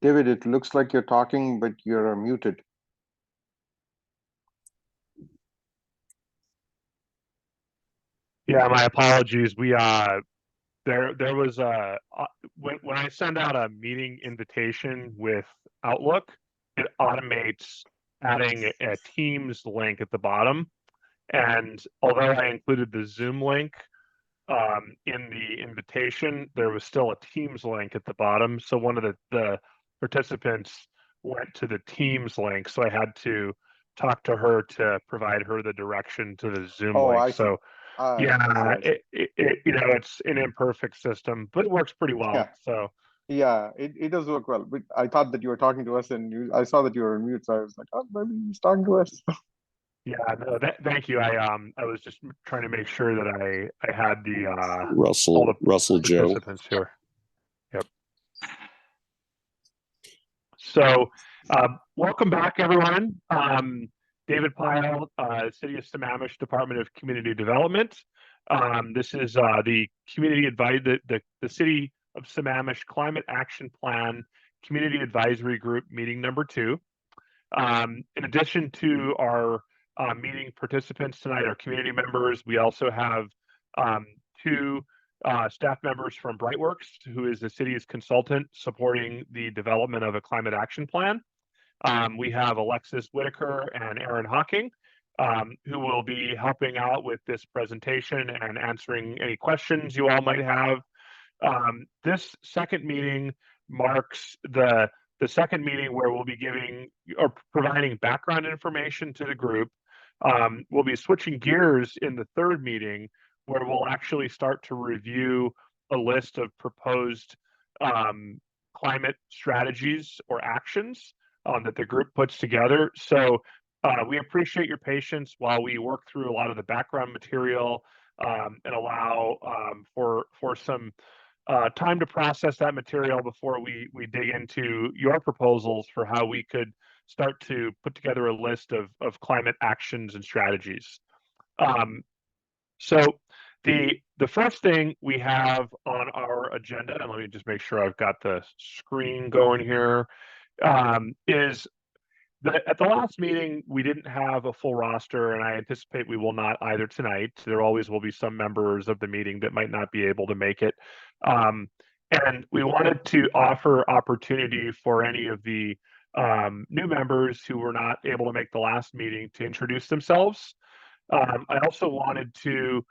David, it looks like you're talking, but you're muted. Yeah, my apologies. We there was a when I send out a meeting invitation with Outlook, it automates adding a Teams link at the bottom. And although I included the Zoom link in the invitation, there was still a Teams link at the bottom. So one of the participants went to the Teams link, so I had to talk to her to provide her the direction to the Zoom Oh, link. I see. So I yeah, see. it's an imperfect system, but it works pretty well. Yeah, So yeah, it does work well. But I thought that you were talking to us, and I saw that you were on mute, so I was like, oh, maybe he's talking to us. yeah, no, thank you. I was just trying to make sure that I had the all the Russell Joe. participants here. Yep. So, welcome back, everyone. David Pyle, City of Sammamish Department of Community Development. This is the community advice, the City of Sammamish Climate Action Plan Community Advisory Group meeting number 2. In addition to our meeting participants tonight, our community members, we also have 2 staff members from Brightworks, who is the city's consultant supporting the development of a climate action plan. We have Alexis Whitaker and Aaron Hawking, who will be helping out with this presentation and answering any questions you all might have. This second meeting marks the second meeting where we'll be giving or providing background information to the group. We'll be switching gears in the third meeting where we'll actually start to review a list of proposed climate strategies or actions that the group puts together. So we appreciate your patience while we work through a lot of the background material and allow for some time to process that material before we dig into your proposals for how we could start to put together a list of climate actions and strategies. So the first thing we have on our agenda, and let me just make sure I've got the screen going here, is that at the last meeting, we didn't have a full roster, and I anticipate we will not either tonight. There always will be some members of the meeting that might not be able to make it. And we wanted to offer opportunity for any of the new members who were not able to make the last meeting to introduce themselves. I also wanted to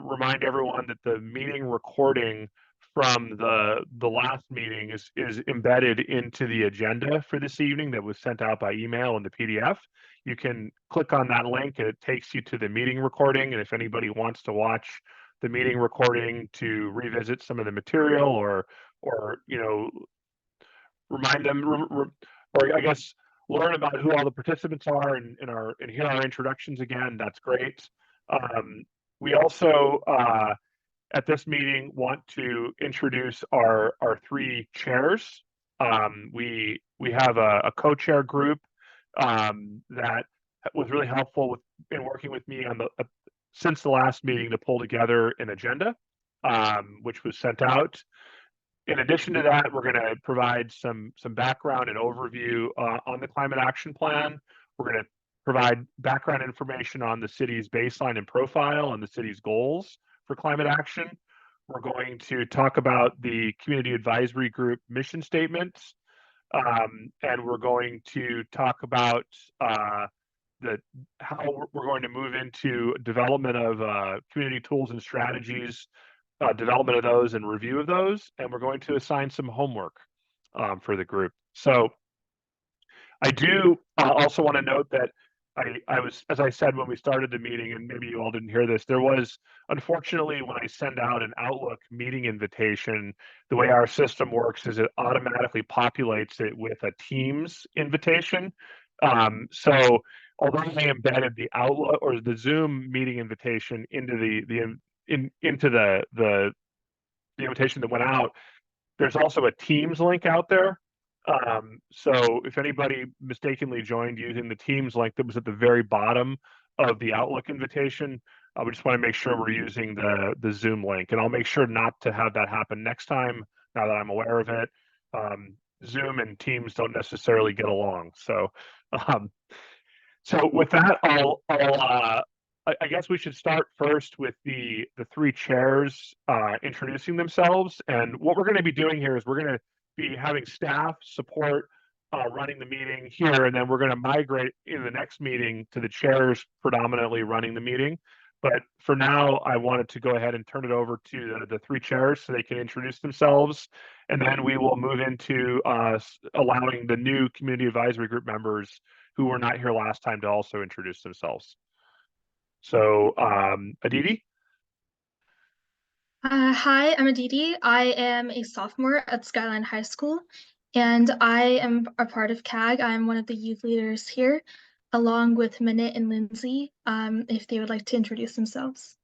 remind everyone that the meeting recording from the last meeting is embedded into the agenda for this evening that was sent out by email in the PDF. You can click on that link and it takes you to the meeting recording. And if anybody wants to watch the meeting recording to revisit some of the material or remind them or I guess learn about who all the participants are and hear our introductions again, that's great. We also at this meeting want to introduce our 3 chairs. We have a co-chair group that was really helpful in working with me on since the last meeting to pull together an agenda, which was sent out. In addition to that, we're going to provide some background and overview on the climate action plan. We're going to provide background information on the city's baseline and profile and the city's goals for climate action. We're going to talk about the community advisory group mission statements, and we're going to talk about how we're going to move into development of community tools and strategies, development of those and review of those, and we're going to assign some homework for the group. So I do also want to note that I was, as I said when we started the meeting, and maybe you all didn't hear this, there was, unfortunately, when I send out an Outlook meeting invitation, the way our system works is it automatically populates it with a Teams invitation. So although they embedded the Outlook or the Zoom meeting invitation into the invitation that went out, there's also a Teams link out there. So if anybody mistakenly joined using the Teams link that was at the very bottom of the Outlook invitation, we just want to make sure we're using the Zoom link, and I'll make sure not to have that happen next time, now that I'm aware of it. Zoom and Teams don't necessarily get along. So, um, so with that, I guess we should start first with the three chairs introducing themselves. And what we're going to be doing here is we're going to be having staff support running the meeting here, and then we're going to migrate in the next meeting to the chairs predominantly running the meeting. But for now, I wanted to go ahead and turn it over to the three chairs so they can introduce themselves, and then we will move into allowing the new community advisory group members who were not here last time to also introduce themselves. So, Aditi? Hi, I'm Aditi. I am a sophomore at Skyline High School, and I am a part of CAG. I'm one of the youth leaders here, along with Minette and Lindsay, if they would like to introduce themselves.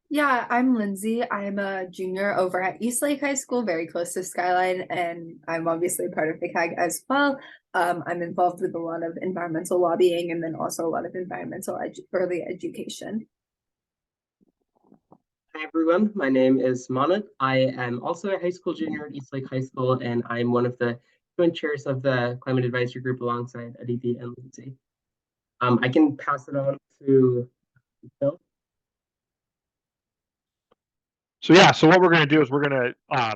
Yeah, I'm Lindsay. I'm a junior over at Eastlake High School, very close to Skyline, and I'm obviously part of the CAG as well. I'm involved with a lot of environmental lobbying and then also a lot of environmental early education. Hi everyone, my name is Manat. I am also a high school junior at Eastlake High School, and I'm one of the joint chairs of the Climate Advisory Group alongside Aditi and Lindsay. I can pass it on to Phil. So yeah, so what we're going to do is we're going to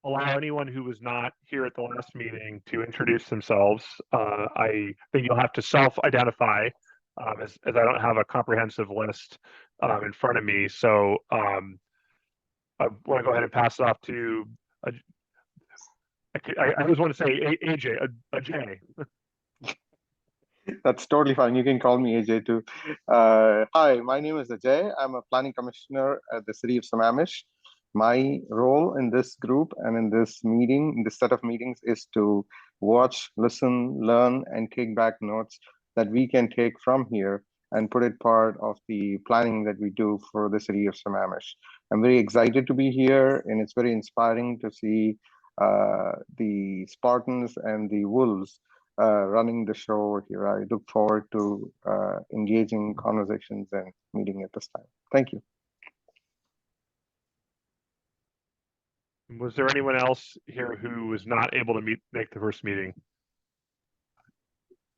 allow anyone who was not here at the last meeting to introduce themselves. I think you'll have to self-identify as I don't have a comprehensive list in front of me. So I want to go ahead and pass it off to, I just want to say AJ, Ajay. That's totally fine. You can call me AJ too. Hi, my name is Ajay. I'm a planning commissioner at the city of Sammamish. My role in this group and in this meeting, in this set of meetings, is to watch, listen, learn, and take back notes that we can take from here and put it part of the planning that we do for the city of Sammamish. I'm very excited to be here, and it's very inspiring to see the Spartans and the Wolves running the show here. I look forward to engaging conversations and meeting at this time. Thank you. Was there anyone else here who was not able to make the first meeting?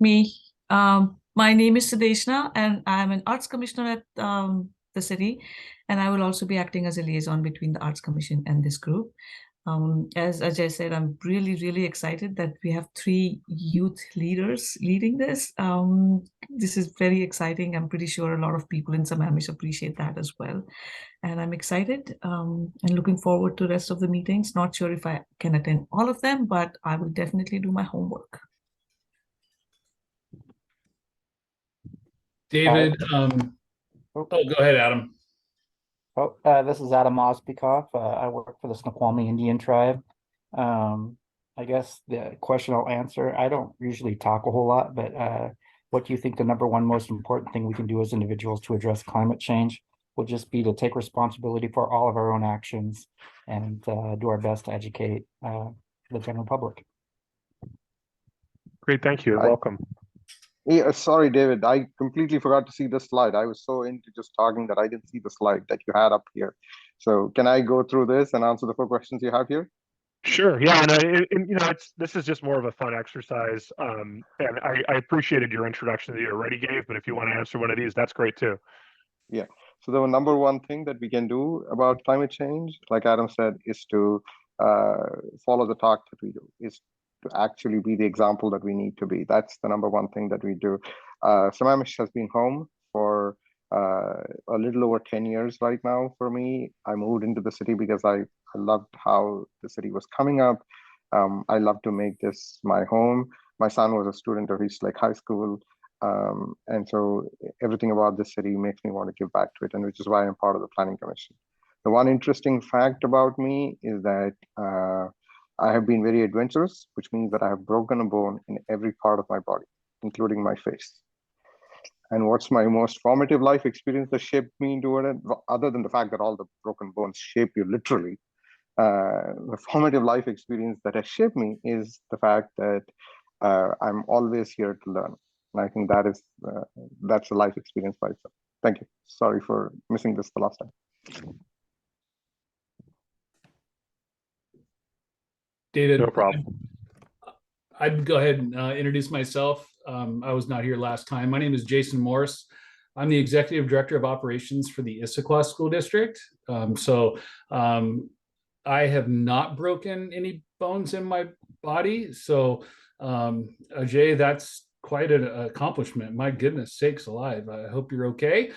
Me. My name is Sudeshna, and I'm an arts commissioner at the city, and I will also be acting as a liaison between the Arts Commission and this group. As Ajay said, I'm really, really excited that we have three youth leaders leading this. This is very exciting. I'm pretty sure a lot of people in Sammamish appreciate that as well. And I'm excited and looking forward to the rest of the meetings. Not sure if I can attend all of them, but I will definitely do my homework. David, go ahead, Adam. This is Adam Ospikoff. I work for the Snoqualmie Indian Tribe. I guess the question I'll answer, I don't usually talk a whole lot, but what do you think the number one most important thing we can do as individuals to address climate change will just be to take responsibility for all of our own actions and do our best to educate the general public. Great, thank you. Welcome. Yeah, sorry, David. I completely forgot to see the slide. I was so into just talking that I didn't see the slide that you had up here. So can I go through this and answer the 4 questions you have here? Sure. Yeah. And you know, this is just more of a fun exercise. And I appreciated your introduction that you already gave, but if you want to answer one of these, that's great too. Yeah. So the number one thing that we can do about climate change, like Adam said, is to follow the talk that we do, is to actually be the example that we need to be. That's the number one thing that we do. Sammamish has been home for a little over 10 years right now for me. I moved into the city because I loved how the city was coming up. I love to make this my home. My son was a student of Eastlake High School. And so everything about this city makes me want to give back to it, and which is why I'm part of the Planning Commission. The one interesting fact about me is that I have been very adventurous, which means that I have broken a bone in every part of my body, including my face. And what's my most formative life experience that shaped me into it, other than the fact that all the broken bones shape you literally, the formative life experience that has shaped me is the fact that I'm always here to learn. And I think that is that's a life experience by itself. Thank you. Sorry for missing this the last time. David, No problem. I'd go ahead and introduce myself. I was not here last time. My name is Jason Morse. I'm the Executive Director of Operations for the Issaquah School District. I have not broken any bones in my body. So, Ajay, that's quite an accomplishment. My goodness sakes alive. I hope you're okay.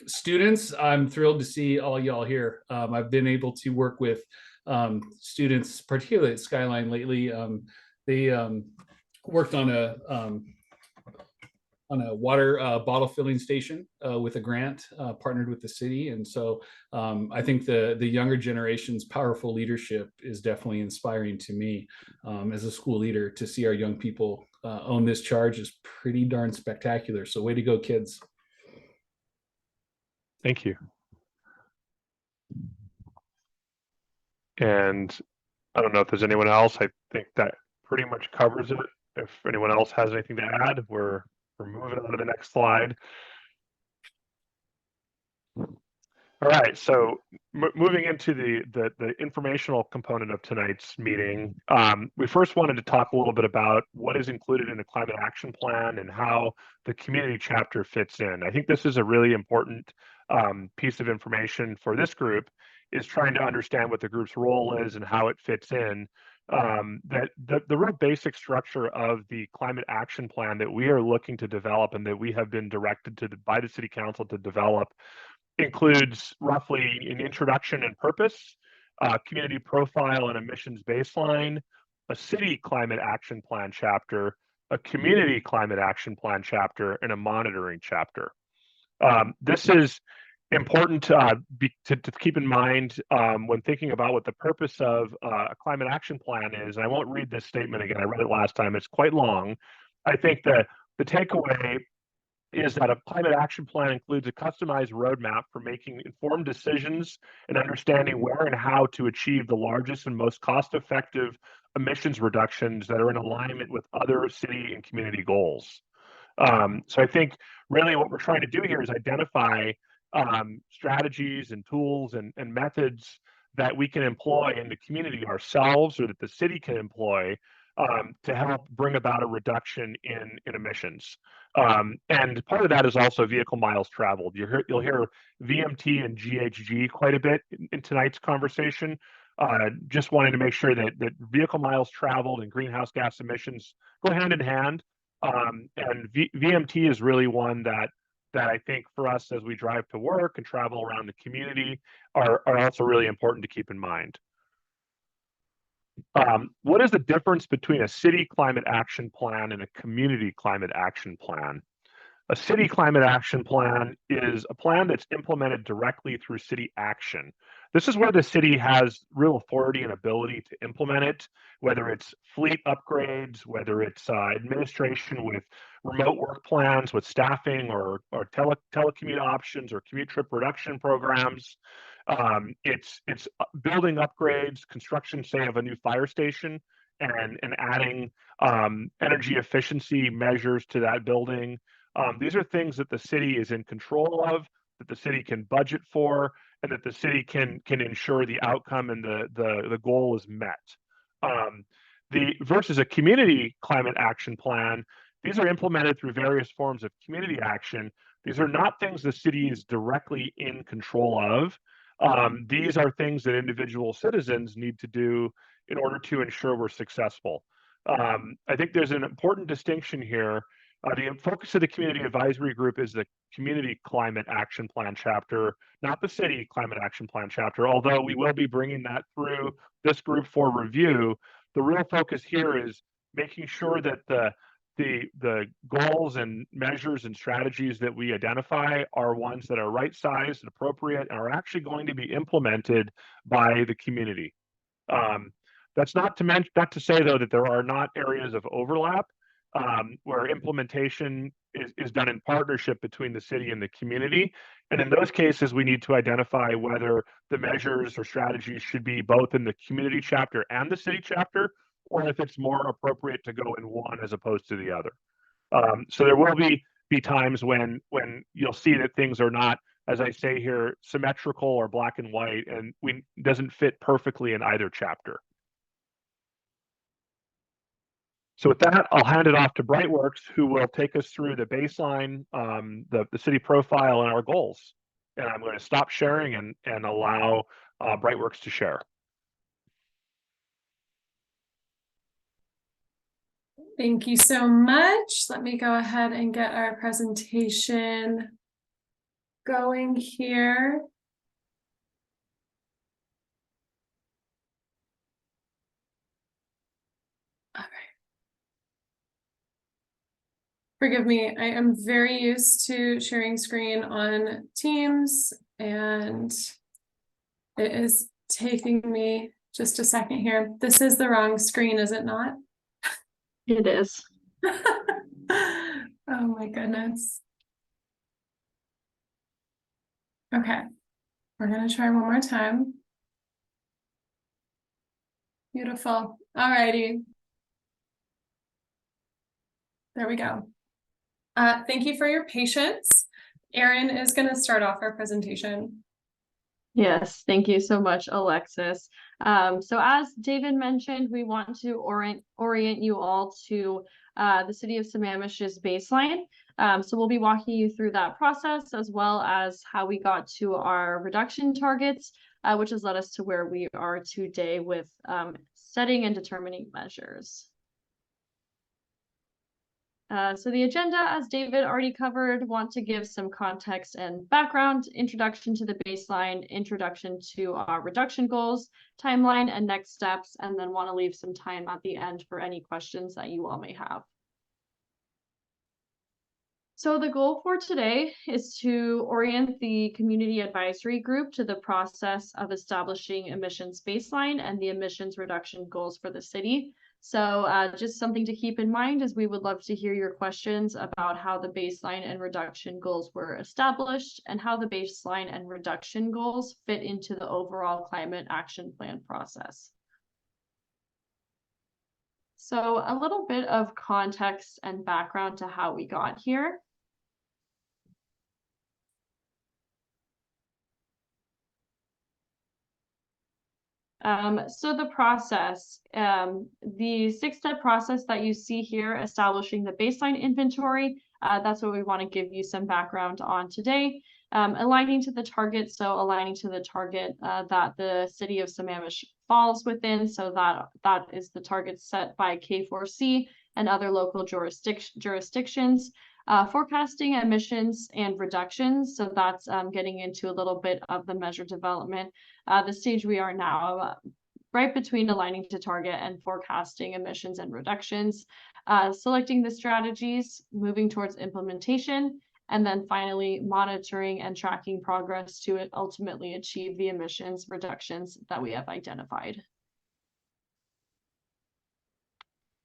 Students, I'm thrilled to see all y'all here. I've been able to work with students, particularly at Skyline lately. They worked on a water bottle filling station with a grant partnered with the city. And so I think the younger generation's powerful leadership is definitely inspiring to me as a school leader. To see our young people own this charge is pretty darn spectacular. So way to go, kids. Thank you. And I don't know if there's anyone else. I think that pretty much covers it. If anyone else has anything to add, we're moving on to the next slide. All right, so moving into the informational component of tonight's meeting, we first wanted to talk a little bit about what is included in the climate action plan and how the community chapter fits in. I think this is a really important piece of information for this group, is trying to understand what the group's role is and how it fits in. That the real basic structure of the climate action plan that we are looking to develop and that we have been directed by the city council to develop includes roughly an introduction and purpose, community profile and emissions baseline, a city climate action plan chapter, a community climate action plan chapter, and a monitoring chapter. This is important to keep in mind when thinking about what the purpose of a climate action plan is. And I won't read this statement again. I read it last time. It's quite long. I think that the takeaway is that a climate action plan includes a customized roadmap for making informed decisions and understanding where and how to achieve the largest and most cost-effective emissions reductions that are in alignment with other city and community goals. So I think really what we're trying to do here is identify strategies and tools and methods that we can employ in the community ourselves, or that the city can employ to help bring about a reduction in emissions. And part of that is also vehicle miles traveled. You'll hear VMT and GHG quite a bit in tonight's conversation. Just wanting to make sure that vehicle miles traveled and greenhouse gas emissions go hand in hand. And VMT is really one that I think for us as we drive to work and travel around the community are also really important to keep in mind. What is the difference between a city climate action plan and a community climate action plan? A city climate action plan is a plan that's implemented directly through city action. This is where the city has real authority and ability to implement it, whether it's fleet upgrades, whether it's administration with remote work plans, with staffing or telecommute options or commute trip reduction programs. It's building upgrades, construction, say, of a new fire station, and adding energy efficiency measures to that building. These are things that the city is in control of, that the city can budget for, and that the city can ensure the outcome and the goal is met. Versus a community climate action plan, these are implemented through various forms of community action. These are not things the city is directly in control of. These are things that individual citizens need to do in order to ensure we're successful. I think there's an important distinction here. The focus of the community advisory group is the community climate action plan chapter, not the city climate action plan chapter, although we will be bringing that through this group for review. The real focus here is making sure that the goals and measures and strategies that we identify are ones that are right sized and appropriate and are actually going to be implemented by the community. That's not to say though that there are not areas of overlap where implementation is done in partnership between the city and the community. And in those cases, we need to identify whether the measures or strategies should be both in the community chapter and the city chapter, or if it's more appropriate to go in one as opposed to the other. So there will be times when you'll see that things are not, as I say here, symmetrical or black and white, and doesn't fit perfectly in either chapter. So with that, I'll hand it off to Brightworks, who will take us through the baseline, the city profile and our goals. And I'm going to stop sharing and allow Brightworks to share. Thank you so much. Let me go ahead and get our presentation going here. All right. Forgive me, I am very used to sharing screen on Teams, and it is taking me just a second here. This is the wrong screen, is it not? It is. Oh my goodness. Okay, we're gonna try one more time. Beautiful. All righty. There we go. Thank you for your patience. Erin is going to start off our presentation. Yes, thank you so much, Alexis. So as David mentioned, we want to orient you all to the city of Sammamish's baseline. So we'll be walking you through that process, as well as how we got to our reduction targets, which has led us to where we are today with setting and determining measures. So the agenda, as David already covered, want to give some context and background, introduction to the baseline, introduction to our reduction goals, timeline, and next steps, and then want to leave some time at the end for any questions that you all may have. So the goal for today is to orient the community advisory group to the process of establishing emissions baseline and the emissions reduction goals for the city. So just something to keep in mind is we would love to hear your questions about how the baseline and reduction goals were established and how the baseline and reduction goals fit into the overall climate action plan process. So a little bit of context and background to how we got here. So the process, the 6-step process that you see here, establishing the baseline inventory, that's what we want to give you some background on today. Aligning to the target, so aligning to the target that the city of Sammamish falls within, so that is the target set by K4C and other local jurisdictions. Forecasting emissions and reductions, so that's getting into a little bit of the measure development. The stage we are now, right between aligning to target and forecasting emissions and reductions, selecting the strategies, moving towards implementation, and then finally monitoring and tracking progress to ultimately achieve the emissions reductions that we have identified.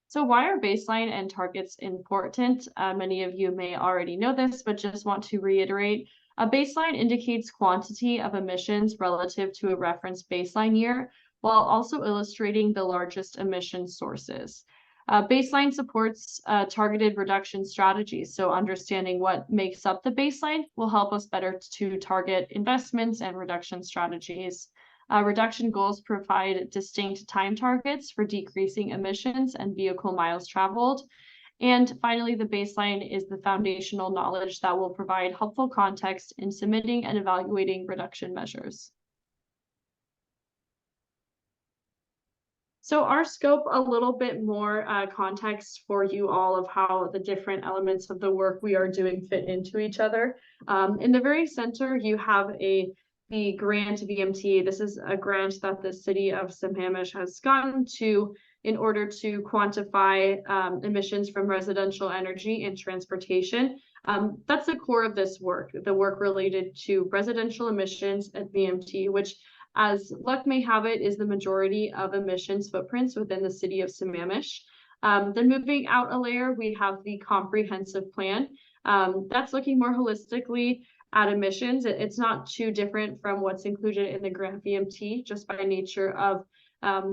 So why are baseline and targets important? Many of you may already know this, but just want to reiterate. A baseline indicates quantity of emissions relative to a reference baseline year, while also illustrating the largest emission sources. Baseline supports targeted reduction strategies, so understanding what makes up the baseline will help us better to target investments and reduction strategies. Reduction goals provide distinct time targets for decreasing emissions and vehicle miles traveled. And finally, the baseline is the foundational knowledge that will provide helpful context in submitting and evaluating reduction measures. So our scope, a little bit more context for you all of how the different elements of the work we are doing fit into each other. In the very center, you have the grant VMT. This is a grant that the city of Sammamish has gotten to in order to quantify emissions from residential energy and transportation. That's the core of this work, the work related to residential emissions at VMT, which, as luck may have it, is the majority of emissions footprints within the city of Sammamish. Then moving out a layer, we have the comprehensive plan. That's looking more holistically at emissions. It's not too different from what's included in the grant VMT, just by nature of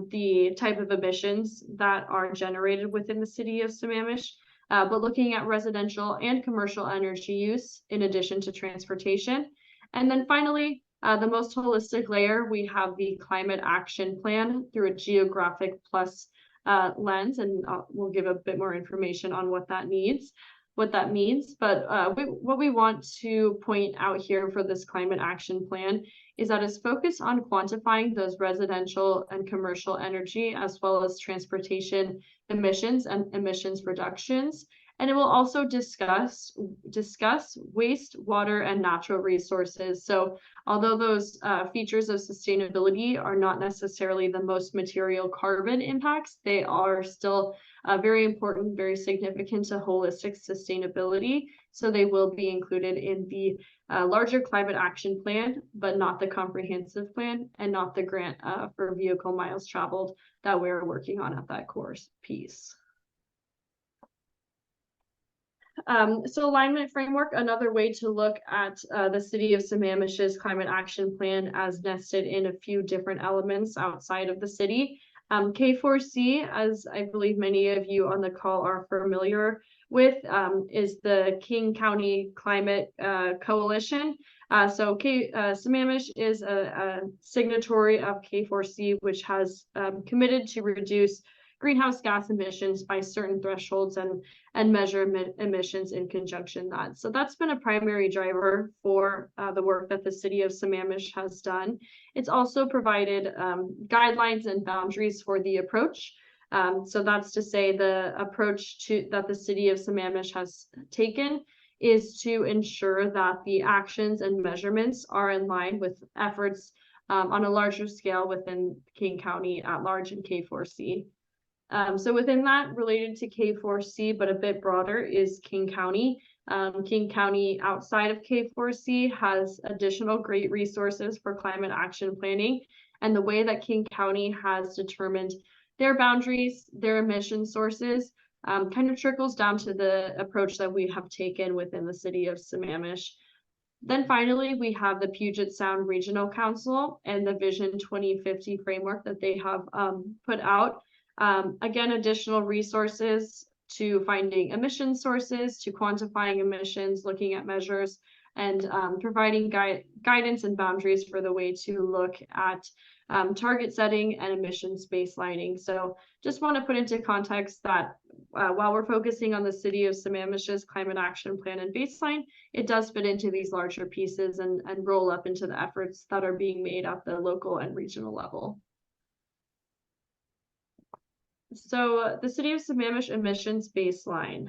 the type of emissions that are generated within the city of Sammamish, but looking at residential and commercial energy use in addition to transportation. And then finally, the most holistic layer, we have the climate action plan through a geographic plus lens, and we'll give a bit more information on what that means. But what we want to point out here for this climate action plan is that it's focused on quantifying those residential and commercial energy, as well as transportation emissions and emissions reductions. And it will also discuss waste, water, and natural resources. So although those features of sustainability are not necessarily the most material carbon impacts, they are still very important, very significant to holistic sustainability. So they will be included in the larger climate action plan, but not the comprehensive plan and not the grant for vehicle miles traveled that we're working on at that course piece. So alignment framework, another way to look at the city of Sammamish's climate action plan as nested in a few different elements outside of the city. K4C, as I believe many of you on the call are familiar with, is the King County Climate Coalition. So Sammamish is a signatory of K4C, which has committed to reduce greenhouse gas emissions by certain thresholds and measure emissions in conjunction that. So that's been a primary driver for the work that the city of Sammamish has done. It's also provided guidelines and boundaries for the approach. So that's to say the approach that the city of Sammamish has taken is to ensure that the actions and measurements are in line with efforts on a larger scale within King County at large and K4C. So within that, related to K4C, but a bit broader, is King County. King County outside of K4C has additional great resources for climate action planning. And the way that King County has determined their boundaries, their emission sources, kind of trickles down to the approach that we have taken within the city of Sammamish. Then finally, we have the Puget Sound Regional Council and the Vision 2050 framework that they have put out. Again, additional resources to finding emission sources, to quantifying emissions, looking at measures, and providing guidance and boundaries for the way to look at target setting and emissions baselining. So just want to put into context that while we're focusing on the city of Sammamish's climate action plan and baseline, it does fit into these larger pieces and roll up into the efforts that are being made at the local and regional level. So the city of Sammamish emissions baseline.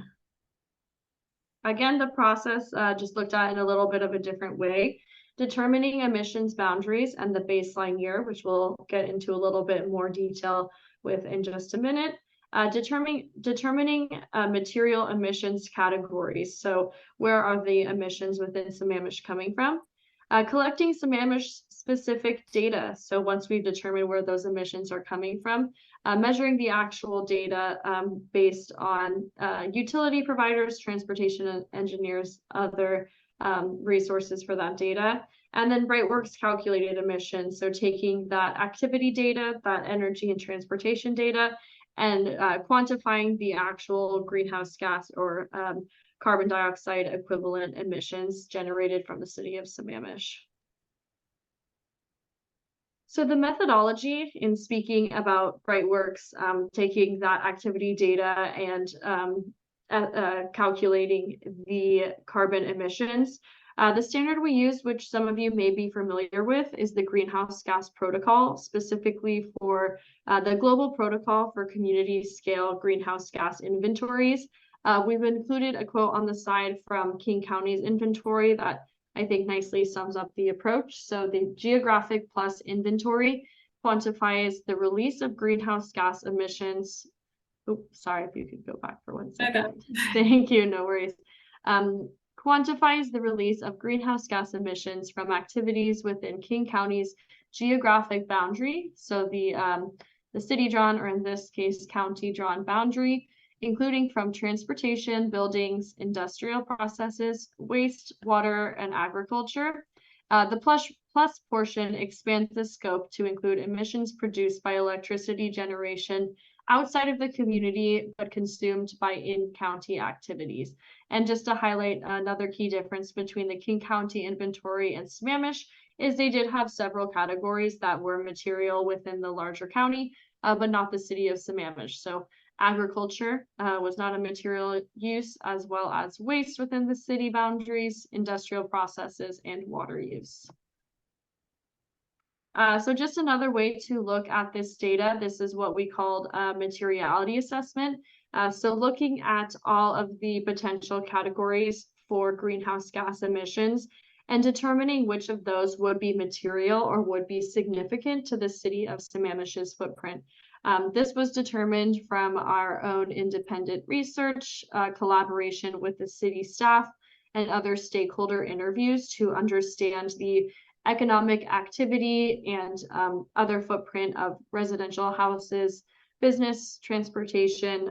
Again, the process just looked at in a little bit of a different way, determining emissions boundaries and the baseline year, which we'll get into a little bit more detail with in just a minute. Determining material emissions categories. So where are the emissions within Sammamish coming from? Collecting Sammamish specific data. So once we've determined where those emissions are coming from, measuring the actual data based on utility providers, transportation engineers, other resources for that data. And then Brightworks calculated emissions. So taking that activity data, that energy and transportation data, and quantifying the actual greenhouse gas or carbon dioxide equivalent emissions generated from the city of Sammamish. So the methodology in speaking about Brightworks, taking that activity data and calculating the carbon emissions, the standard we use, which some of you may be familiar with, is the Greenhouse Gas Protocol, specifically for the Global Protocol for Community Scale Greenhouse Gas Inventories. We've included a quote on the side from King County's inventory that I think nicely sums up the approach. So the geographic plus inventory quantifies the release of greenhouse gas emissions. Oops, sorry, if you could go back for 1 second. Thank you, no worries. Quantifies the release of greenhouse gas emissions from activities within King County's geographic boundary. So the city drawn, or in this case, county drawn boundary, including from transportation, buildings, industrial processes, waste, water, and agriculture. The plus portion expands the scope to include emissions produced by electricity generation outside of the community, but consumed by in-county activities. And just to highlight another key difference between the King County inventory and Sammamish is they did have several categories that were material within the larger county, but not the city of Sammamish. So agriculture was not a material use, as well as waste within the city boundaries, industrial processes, and water use. So just another way to look at this data, this is what we called a materiality assessment. So looking at all of the potential categories for greenhouse gas emissions and determining which of those would be material or would be significant to the city of Sammamish's footprint. This was determined from our own independent research, collaboration with the city staff, and other stakeholder interviews to understand the economic activity and other footprint of residential houses, business, transportation,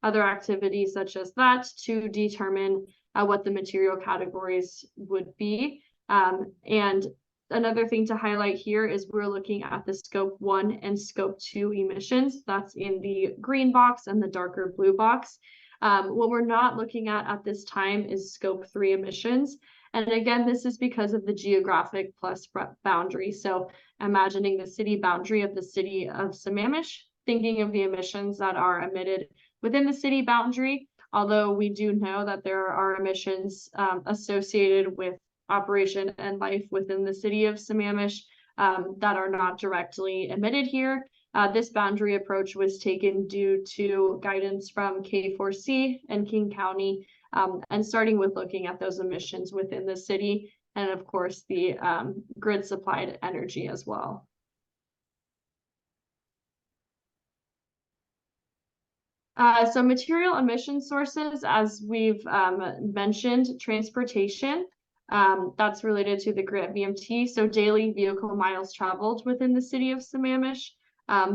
other activities such as that, to determine what the material categories would be. And another thing to highlight here is we're looking at the scope 1 and scope 2 emissions. That's in the green box and the darker blue box. What we're not looking at this time is scope 3 emissions. And again, this is because of the geographic plus boundary. So imagining the city boundary of the city of Sammamish, thinking of the emissions that are emitted within the city boundary, although we do know that there are emissions associated with operation and life within the city of Sammamish that are not directly emitted here. This boundary approach was taken due to guidance from K4C and King County, and starting with looking at those emissions within the city, and of course the grid supplied energy as well. So material emission sources, as we've mentioned, transportation, that's related to the grant VMT. So daily vehicle miles traveled within the city of Sammamish,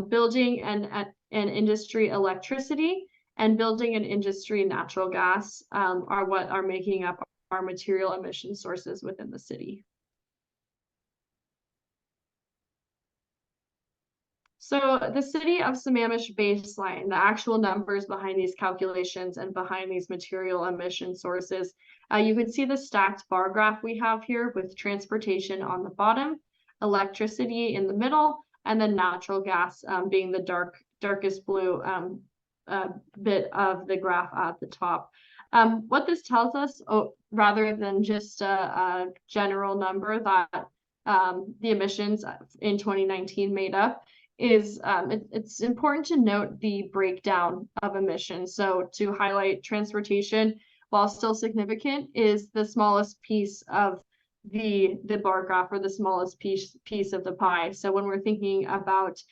building and industry electricity, and building and industry natural gas are what are making up our material emission sources within the city. So the city of Sammamish baseline, the actual numbers behind these calculations and behind these material emission sources, you can see the stacked bar graph we have here with transportation on the bottom, electricity in the middle, and then natural gas being the darkest blue bit of the graph at the top. What this tells us, rather than just a general number that the emissions in 2019 made up, is it's important to note the breakdown of emissions. So to highlight, transportation, while still significant, is the smallest piece of the bar graph, or the smallest piece of the pie. So when we're thinking about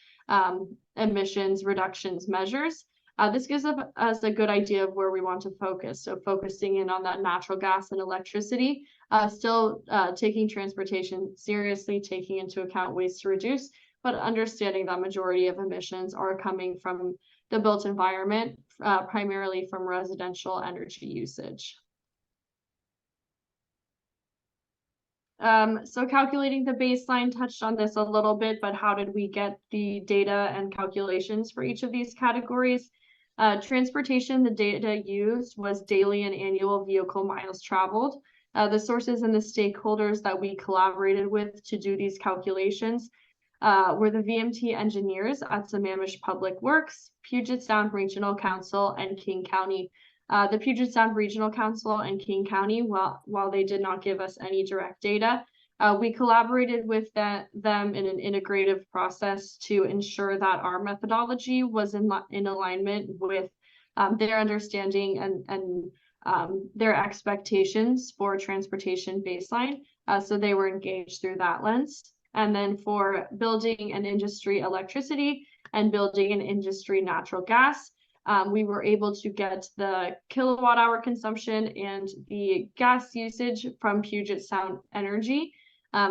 emissions reductions measures, this gives us a good idea of where we want to focus. So focusing in on that natural gas and electricity, still taking transportation seriously, taking into account ways to reduce, but understanding that majority of emissions are coming from the built environment, primarily from residential energy usage. So calculating the baseline, touched on this a little bit, but how did we get the data and calculations for each of these categories? Transportation, the data used was daily and annual vehicle miles traveled. The sources and the stakeholders that we collaborated with to do these calculations were the VMT engineers at Sammamish Public Works, Puget Sound Regional Council, and King County. The Puget Sound Regional Council and King County, while they did not give us any direct data, we collaborated with them in an integrative process to ensure that our methodology was in alignment with their understanding and their expectations for transportation baseline. So they were engaged through that lens. And then for building and industry electricity and building and industry natural gas, we were able to get the kilowatt hour consumption and the gas usage from Puget Sound Energy.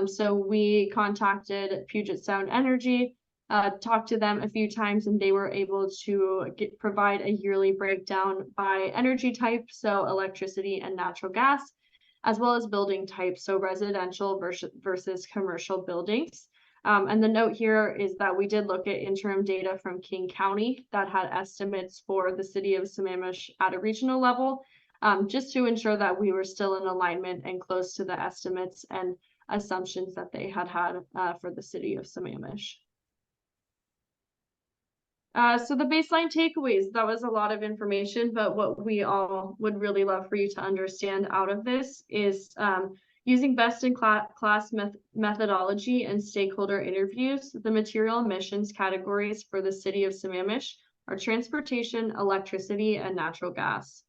So we contacted Puget Sound Energy, talked to them a few times, and they were able to provide a yearly breakdown by energy type, so electricity and natural gas, as well as building type, so residential versus commercial buildings. And the note here is that we did look at interim data from King County that had estimates for the city of Sammamish at a regional level, just to ensure that we were still in alignment and close to the estimates and assumptions that they had for the city of Sammamish. So the baseline takeaways, that was a lot of information, but what we all would really love for you to understand out of this is using best-in-class methodology and stakeholder interviews, the material emissions categories for the city of Sammamish are transportation, electricity, and natural gas.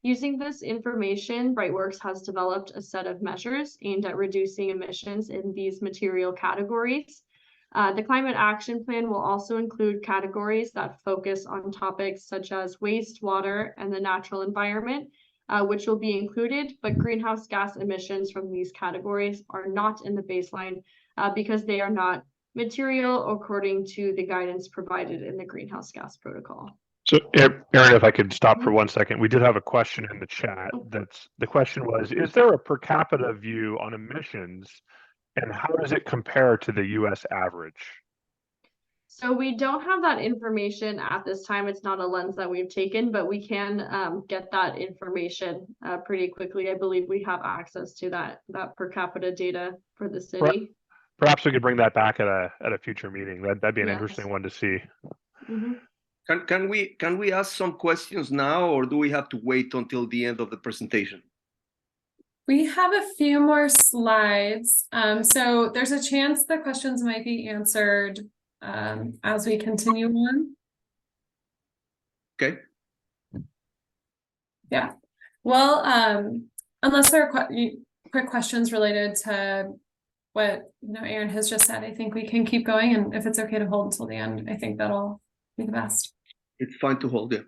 Using this information, Brightworks has developed a set of measures aimed at reducing emissions in these material categories. The climate action plan will also include categories that focus on topics such as wastewater and the natural environment, which will be included, but greenhouse gas emissions from these categories are not in the baseline because they are not material according to the guidance provided in the greenhouse gas protocol. So Erin, if I could stop for 1 second, we did have a question in the chat. The question was, is there a per capita view on emissions and how does it compare to the US average? So we don't have that information at this time. It's not a lens that we've taken, but we can get that information pretty quickly. I believe we have access to that per capita data for the city. Perhaps we could bring that back at a future meeting. That'd be an Yes. interesting one to see. Mm-hmm. Can we ask some questions now, or do we have to wait until the end of the presentation? We have a few more slides. So there's a chance the questions might be answered as we continue on. Okay. Yeah. Well, unless there are quick questions related to what Erin has just said, I think we can keep going. And if it's okay to hold until the end, I think that'll be the best. It's fine to hold it.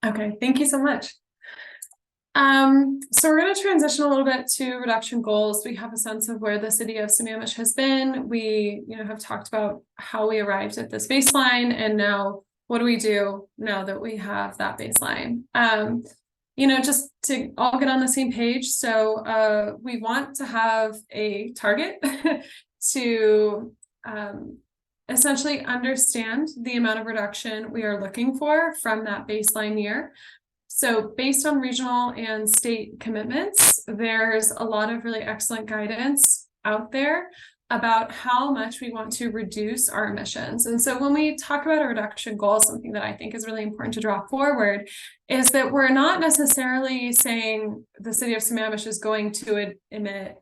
Okay, thank you so much. So we're going to transition a little bit to reduction goals. We have a sense of where the city of Sammamish has been. We, have talked about how we arrived at this baseline, and now what do we do now that we have that baseline? Just to all get on the same page. So we want to have a target to essentially understand the amount of reduction we are looking for from that baseline year. So based on regional and state commitments, there's a lot of really excellent guidance out there about how much we want to reduce our emissions. And so when we talk about a reduction goal, something that I think is really important to draw forward is that we're not necessarily saying the city of Sammamish is going to emit,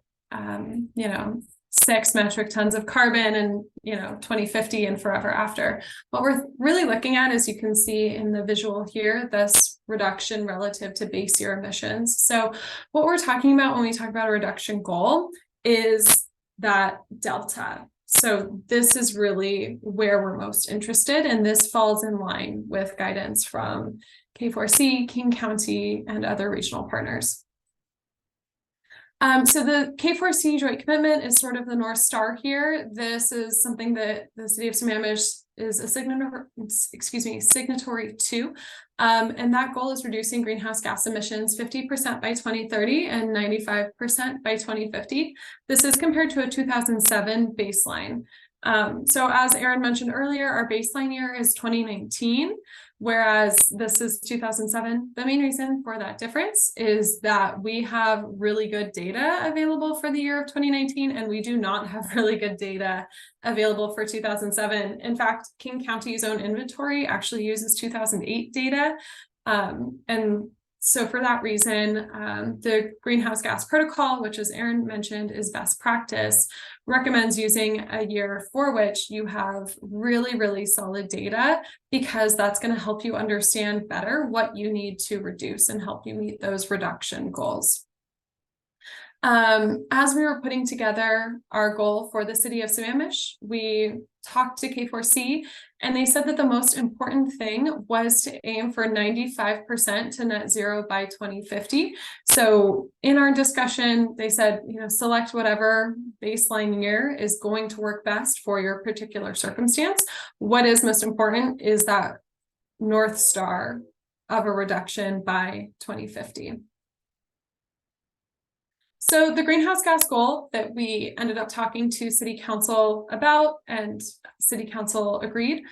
6 metric tons of carbon in 2050 and forever after. What we're really looking at, as you can see in the visual here, this reduction relative to base year emissions. So what we're talking about when we talk about a reduction goal is that delta. So this is really where we're most interested, and this falls in line with guidance from K4C, King County, and other regional partners. So the K4C joint commitment is sort of the North Star here. This is something that the city of Sammamish is a signatory to. And that goal is reducing greenhouse gas emissions 50% by 2030 and 95% by 2050. This is compared to a 2007 baseline. So as Erin mentioned earlier, our baseline year is 2019. Whereas this is 2007. The main reason for that difference is that we have really good data available for the year of 2019, and we do not have really good data available for 2007. In fact, King County's own inventory actually uses 2008 data. And so for that reason, the greenhouse gas protocol, which as Erin mentioned is best practice, recommends using a year for which you have really, really solid data, because that's going to help you understand better what you need to reduce and help you meet those reduction goals. As we were putting together our goal for the city of Sammamish, we talked to K4C, and they said that the most important thing was to aim for 95% to net zero by 2050. So in our discussion, they said, select whatever baseline year is going to work best for your particular circumstance. What is most important is that North Star of a reduction by 2050. So the greenhouse gas goal that we ended up talking to City Council about, and City Council agreed.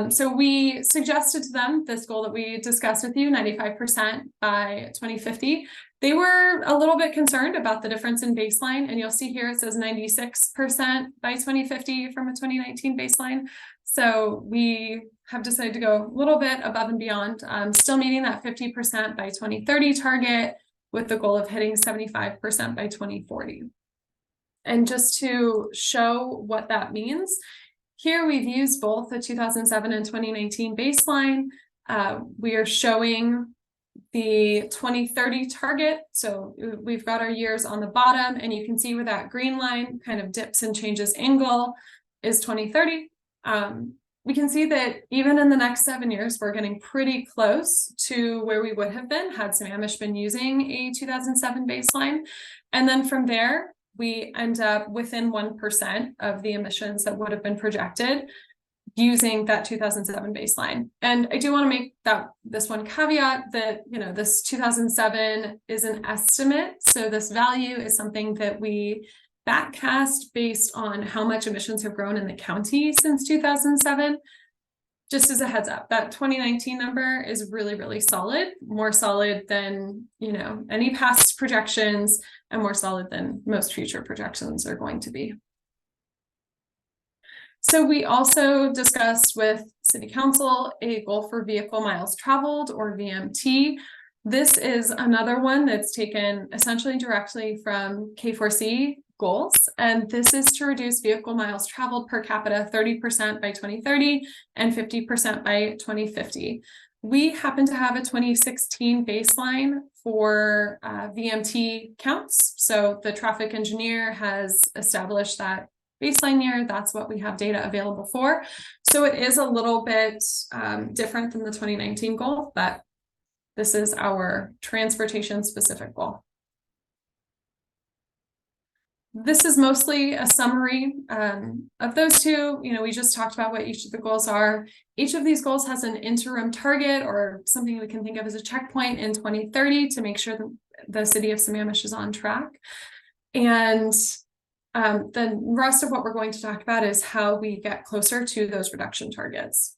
So we suggested to them this goal that we discussed with you, 95% by 2050. They were a little bit concerned about the difference in baseline, and you'll see here it says 96% by 2050 from a 2019 baseline. So we have decided to go a little bit above and beyond, still meeting that 50% by 2030 target with the goal of hitting 75% by 2040. And just to show what that means, here we've used both the 2007 and 2019 baseline. We are showing the 2030 target. So we've got our years on the bottom, and you can see where that green line kind of dips and changes angle is 2030. We can see that even in the next 7 years, we're getting pretty close to where we would have been had Sammamish been using a 2007 baseline. And then from there, we end up within 1% of the emissions that would have been projected using that 2007 baseline. And I do want to make this one caveat that, this 2007 is an estimate. So this value is something that we backcast based on how much emissions have grown in the county since 2007. Just as a heads up, that 2019 number is really, really solid, more solid than, any past projections, and more solid than most future projections are going to be. So we also discussed with City Council a goal for vehicle miles traveled, or VMT. This is another one that's taken essentially directly from K4C goals, and this is to reduce vehicle miles traveled per capita 30% by 2030 and 50% by 2050. We happen to have a 2016 baseline for VMT counts. So the traffic engineer has established that baseline year. That's what we have data available for. So it is a little bit different than the 2019 goal, but this is our transportation specific goal. This is mostly a summary of those two. We just talked about what each of the goals are. Each of these goals has an interim target or something we can think of as a checkpoint in 2030 to make sure that the city of Sammamish is on track. And the rest of what we're going to talk about is how we get closer to those reduction targets.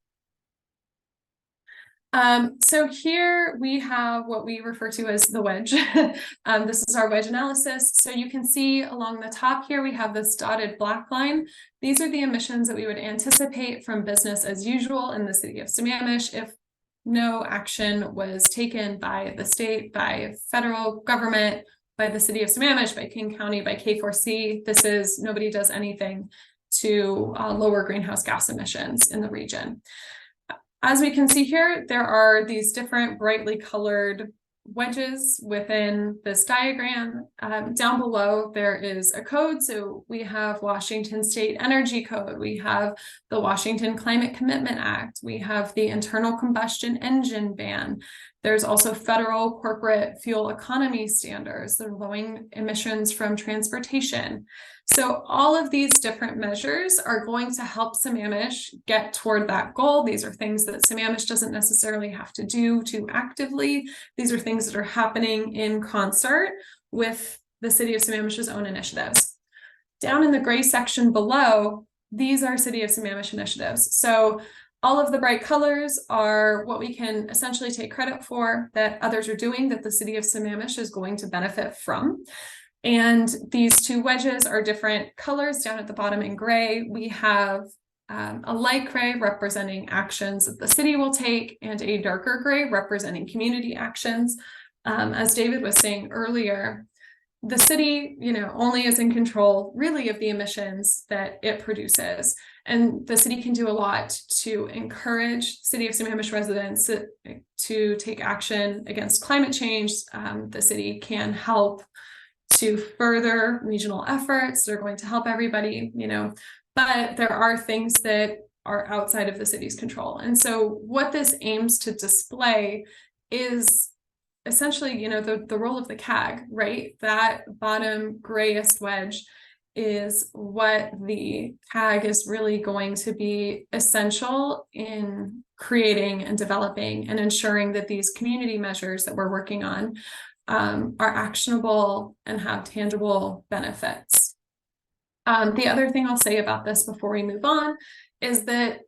So here we have what we refer to as the wedge. This is our wedge analysis. So you can see along the top here, we have this dotted black line. These are the emissions that we would anticipate from business as usual in the city of Sammamish if no action was taken by the state, by federal government, by the city of Sammamish, by King County, by K4C. This is nobody does anything to lower greenhouse gas emissions in the region. As we can see here, there are these different brightly colored wedges within this diagram. Down below, there is a code. So we have Washington State Energy Code. We have the Washington Climate Commitment Act. We have the internal combustion engine ban. There's also federal corporate fuel economy standards. They're lowering emissions from transportation. So all of these different measures are going to help Sammamish get toward that goal. These are things that Sammamish doesn't necessarily have to do too actively. These are things that are happening in concert with the city of Sammamish's own initiatives. Down in the gray section below, these are city of Sammamish initiatives. So all of the bright colors are what we can essentially take credit for that others are doing that the city of Sammamish is going to benefit from. And these two wedges are different colors. Down at the bottom in gray, we have a light gray representing actions that the city will take and a darker gray representing community actions. As David was saying earlier, the city, only is in control really of the emissions that it produces. And the city can do a lot to encourage city of Sammamish residents to take action against climate change. The city can help to further regional efforts. They're going to help everybody, but there are things that are outside of the city's control. And so what this aims to display is essentially, the role of the CAG, right? That bottom grayest wedge is what the CAG is really going to be essential in creating and developing and ensuring that these community measures that we're working on are actionable and have tangible benefits. The other thing I'll say about this before we move on is that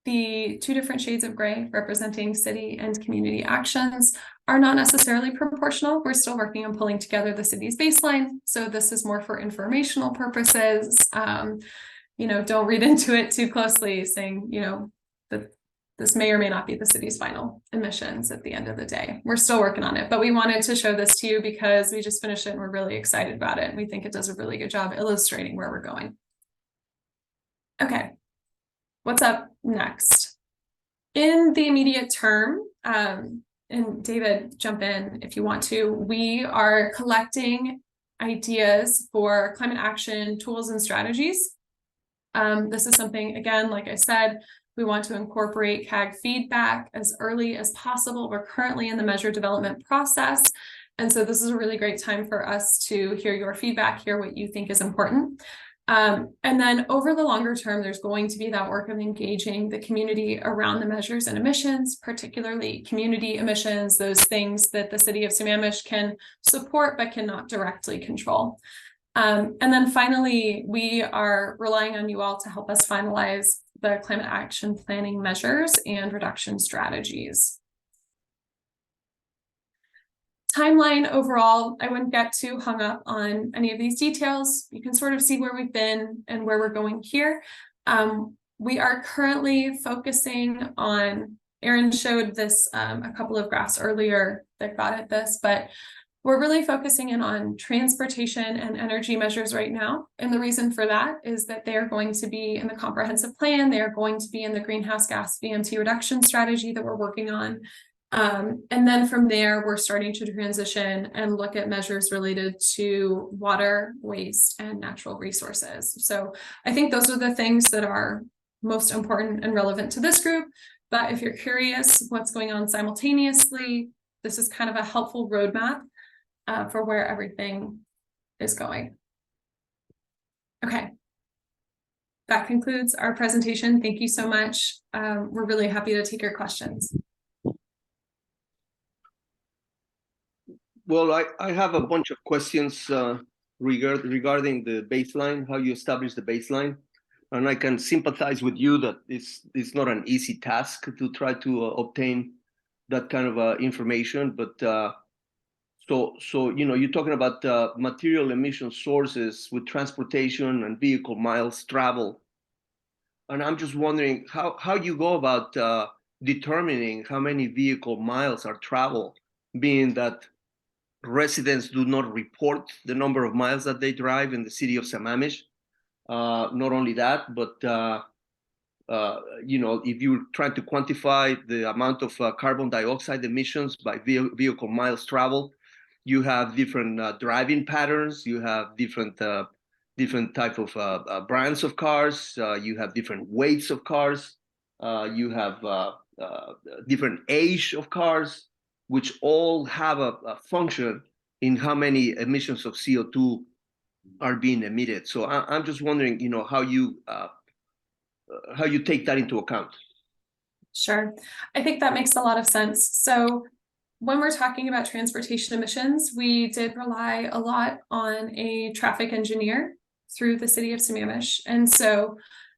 the two different shades of gray representing city and community actions are not necessarily proportional. We're still working on pulling together the city's baseline. So this is more for informational purposes. Don't read into it too closely, saying, that this may or may not be the city's final emissions at the end of the day. We're still working on it, but we wanted to show this to you because we just finished it and we're really excited about it. And we think it does a really good job illustrating where we're going. Okay, what's up next? In the immediate term, and David, jump in if you want to, we are collecting ideas for climate action tools and strategies. This is something, again, like I said, we want to incorporate CAG feedback as early as possible. We're currently in the measure development process. And so this is a really great time for us to hear your feedback, hear what you think is important. And then over the longer term, there's going to be that work of engaging the community around the measures and emissions, particularly community emissions, those things that the city of Sammamish can support but cannot directly control. And then finally, we are relying on you all to help us finalize the climate action planning measures and reduction strategies. Timeline overall, I wouldn't get too hung up on any of these details. You can sort of see where we've been and where we're going here. We are currently focusing on, Erin showed this a couple of graphs earlier that got at this, but we're really focusing in on transportation and energy measures right now. And the reason for that is that they are going to be in the comprehensive plan. They are going to be in the greenhouse gas VMT reduction strategy that we're working on. And then from there, we're starting to transition and look at measures related to water, waste, and natural resources. So I think those are the things that are most important and relevant to this group. But if you're curious what's going on simultaneously, this is kind of a helpful roadmap for where everything is going. Okay. That concludes our presentation. Thank you so much. We're really happy to take your questions. Well, I have a bunch of questions regarding the baseline, how you establish the baseline. And I can sympathize with you that it's not an easy task to try to obtain that kind of information. But so you're talking about material emission sources with transportation and vehicle miles travel. And I'm just wondering how you go about determining how many vehicle miles are traveled, being that residents do not report the number of miles that they drive in the city of Sammamish. Not only that, but if you're trying to quantify the amount of carbon dioxide emissions by vehicle miles traveled, you have different driving patterns. You have different type of brands of cars. You have different weights of cars. You have different age of cars, which all have a function in how many emissions of CO2 are being emitted. So I'm just wondering, how you take that into account. Sure. I think that makes a lot of sense. So when we're talking about transportation emissions, we did rely a lot on a traffic engineer through the city of Sammamish. And so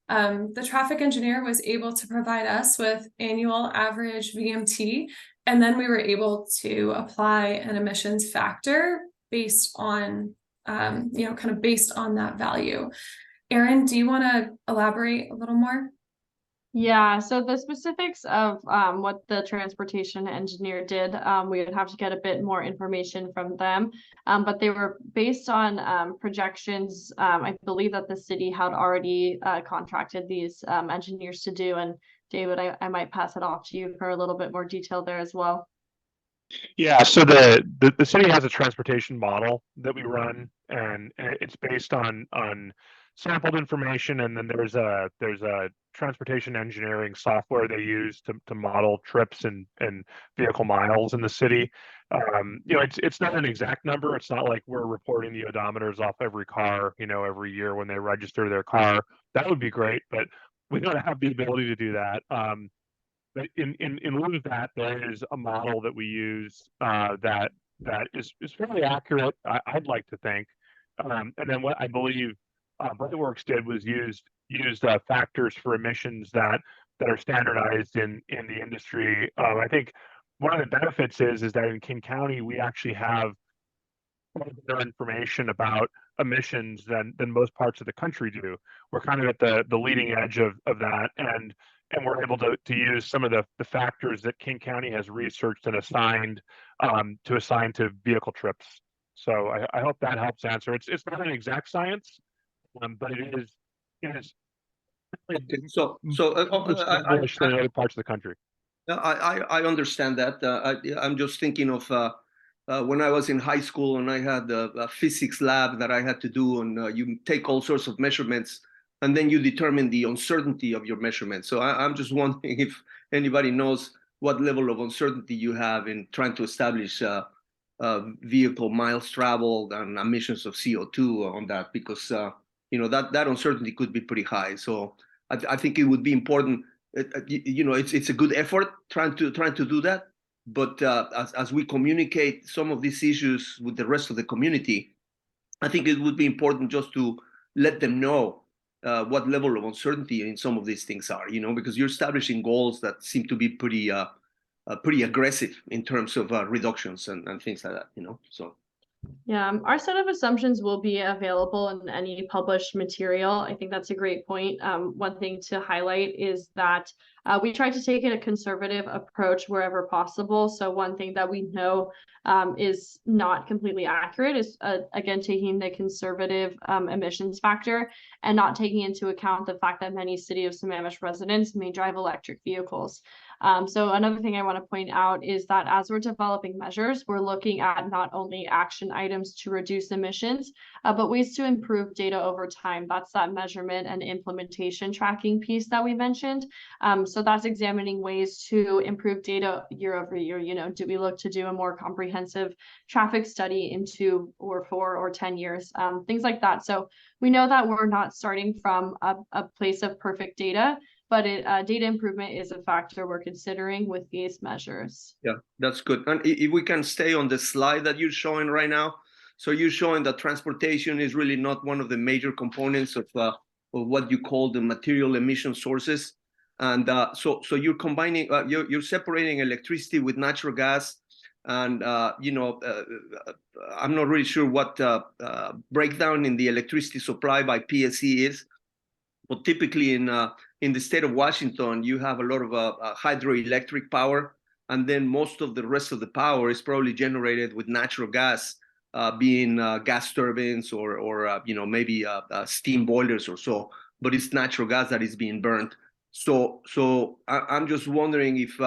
the traffic engineer was able to provide us with annual average VMT, and then we were able to apply an emissions factor based on, kind of based on that value. Erin, do you want to elaborate a little more? Yeah, so the specifics of what the transportation engineer did, we would have to get a bit more information from them, but they were based on projections. I believe that the city had already contracted these engineers to do, and David, I might pass it off to you for a little bit more detail there as well. Yeah, so the city has a transportation model that we run, and it's based on sampled information, and then there's a transportation engineering software they use to model trips and vehicle miles in the city. It's not an exact number. It's not like we're reporting the odometers off every car, every year when they register their car. That would be great, but we don't have the ability to do that. But in lieu of that, there is a model that we use that is fairly accurate, I'd like to think. And then what I believe Brightworks did was used factors for emissions that that are standardized in the industry. I think one of the benefits is that in King County we actually have better information about emissions than most parts of the country do. We're kind of at the leading edge of that, and we're able to use some of the factors that King County has researched and assigned to vehicle trips. So I hope that helps answer. It's not an exact science, but it is Okay, established in other parts of the country. I understand that. I'm just thinking of when I was in high school and I had a physics lab that I had to do, and you take all sorts of measurements, and then you determine the uncertainty of your measurements. So I'm just wondering if anybody knows what level of uncertainty you have in trying to establish vehicle miles traveled and emissions of CO2 on that, because that uncertainty could be pretty high. So I think it would be important. It's a good effort trying to do that, but as we communicate some of these issues with the rest of the community, I think it would be important just to let them know what level of uncertainty in some of these things are, because you're establishing goals that seem to be pretty aggressive in terms of reductions and things like that, so. Yeah, our set of assumptions will be available in any published material. I think that's a great point. One thing to highlight is that we try to take a conservative approach wherever possible. So one thing that we know is not completely accurate is, again, taking the conservative emissions factor and not taking into account the fact that many City of Sammamish residents may drive electric vehicles. So another thing I want to point out is that as we're developing measures, we're looking at not only action items to reduce emissions, but ways to improve data over time. That's that measurement and implementation tracking piece that we mentioned. So that's examining ways to improve data year over year. Do we look to do a more comprehensive traffic study in 2 or 4 or 10 years, things like that. So we know that we're not starting from a place of perfect data, but data improvement is a factor we're considering with these measures. Yeah, that's good. And if we can stay on the slide that you're showing right now, so you're showing that transportation is really not one of the major components of what you call the material emission sources. And so you're combining, you're separating electricity with natural gas. And, I'm not really sure what breakdown in the electricity supply by PSE is. But typically in the state of Washington, you have a lot of hydroelectric power, and then most of the rest of the power is probably generated with natural gas, being gas turbines or maybe steam boilers or so. But it's natural gas that is being burned. So I'm just wondering if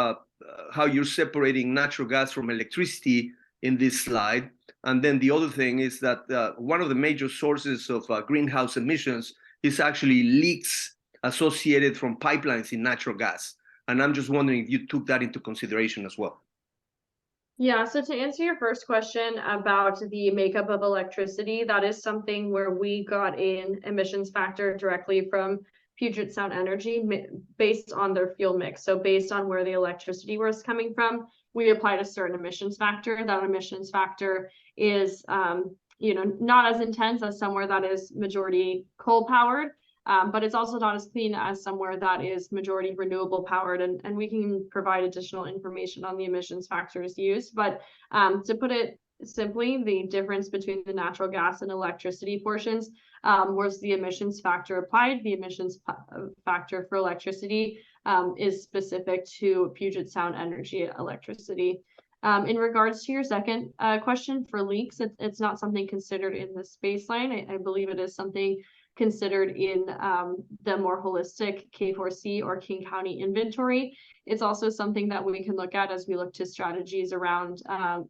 how you're separating natural gas from electricity in this slide. And then the other thing is that one of the major sources of greenhouse emissions is actually leaks associated from pipelines in natural gas. And I'm just wondering if you took that into consideration as well. Yeah, so to answer your first question about the makeup of electricity, that is something where we got an emissions factor directly from Puget Sound Energy based on their fuel mix. So based on where the electricity was coming from, we applied a certain emissions factor. That emissions factor is not as intense as somewhere that is majority coal powered, but it's also not as clean as somewhere that is majority renewable powered. And we can provide additional information on the emissions factors used. But to put it simply, the difference between the natural gas and electricity portions was the emissions factor applied. The emissions factor for electricity is specific to Puget Sound Energy electricity. In regards to your second question for leaks, it's not something considered in this baseline. I believe it is something considered in the more holistic K4C or King County inventory. It's also something that we can look at as we look to strategies around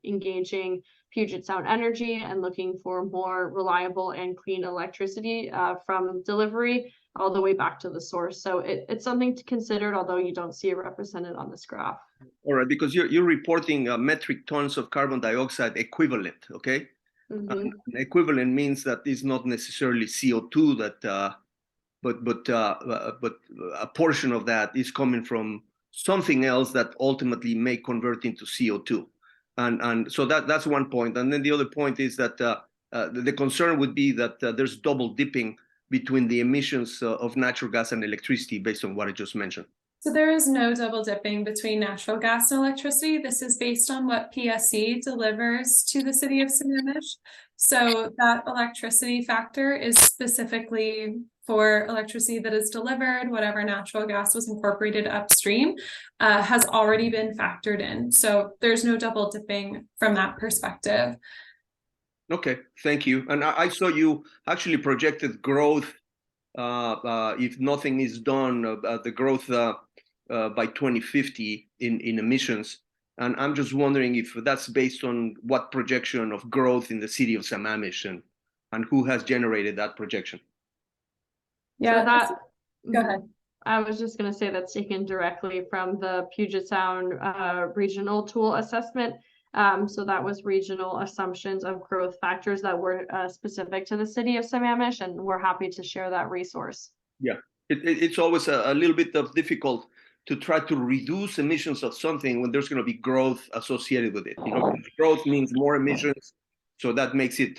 engaging Puget Sound Energy and looking for more reliable and clean electricity from delivery all the way back to the source. So it's something to consider, although you don't see it represented on this graph. All right, because you're reporting metric tons of carbon dioxide equivalent, okay? Mm-hmm. Equivalent means that it's not necessarily CO2 that, but a portion of that is coming from something else that ultimately may convert into CO2, and so that's one point. And then the other point is that the concern would be that there's double dipping between the emissions of natural gas and electricity based on what I just mentioned. So there is no double dipping between natural gas and electricity. This is based on what PSC delivers to the city of Sammamish. So that electricity factor is specifically for electricity that is delivered. Whatever natural gas was incorporated upstream has already been factored in. So there's no double dipping from that perspective. Okay, thank you. And I saw you actually projected growth, if nothing is done, the growth by 2050 in emissions. And I'm just wondering if that's based on what projection of growth in the city of Sammamish, and who has generated that projection? Yeah, So go ahead. I was just going to say that's taken directly from the Puget Sound regional tool assessment. So that was regional assumptions of growth factors that were specific to the city of Sammamish, and we're happy to share that resource. Yeah, it's always a little bit of difficult to try to reduce emissions of something when there's going to be growth associated with it. You know, growth means more emissions, so that makes it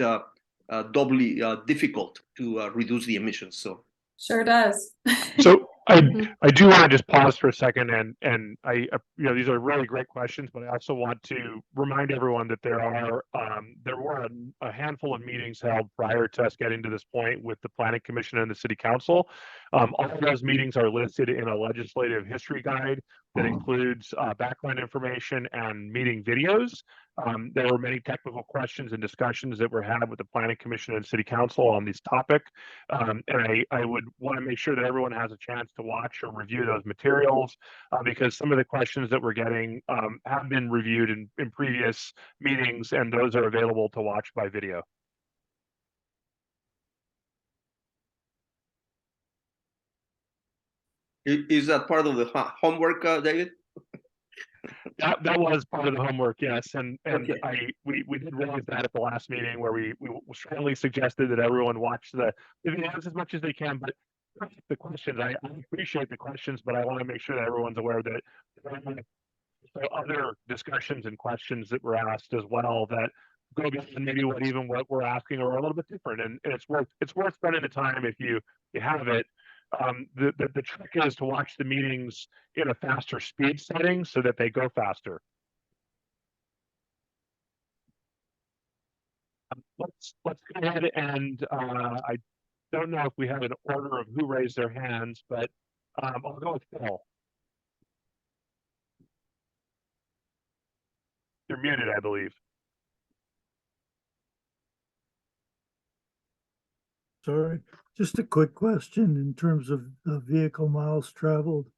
doubly difficult to reduce the emissions. So sure does. So I do want to just pause for a second, and I these are really great questions, but I also want to remind everyone that there were a handful of meetings held prior to us getting to this point with the Planning Commission and the City Council. All of those meetings are listed in a legislative history guide that includes background information and meeting videos. There were many technical questions and discussions that were had with the Planning Commission and City Council on this topic. And I would want to make sure that everyone has a chance to watch or review those materials because some of the questions that we're getting have been reviewed in previous meetings, and those are available to watch by video. is that part of the homework, David? That was part of the homework, yes, and Okay. we did realize that at the last meeting where we strongly suggested that everyone watch the videos as much as they can. But the questions, I appreciate the questions, but I want to make sure that everyone's aware that there are other discussions and questions that were asked as well that go beyond maybe what we're asking or a little bit different, and it's worth spending the time if you have it. The trick is to watch the meetings in a faster speed setting so that they go faster. Let's go ahead and I don't know if we have an order of who raised their hands, but I'll go with Phil. You're muted, I believe. Sorry, just a quick question in terms of vehicle miles traveled.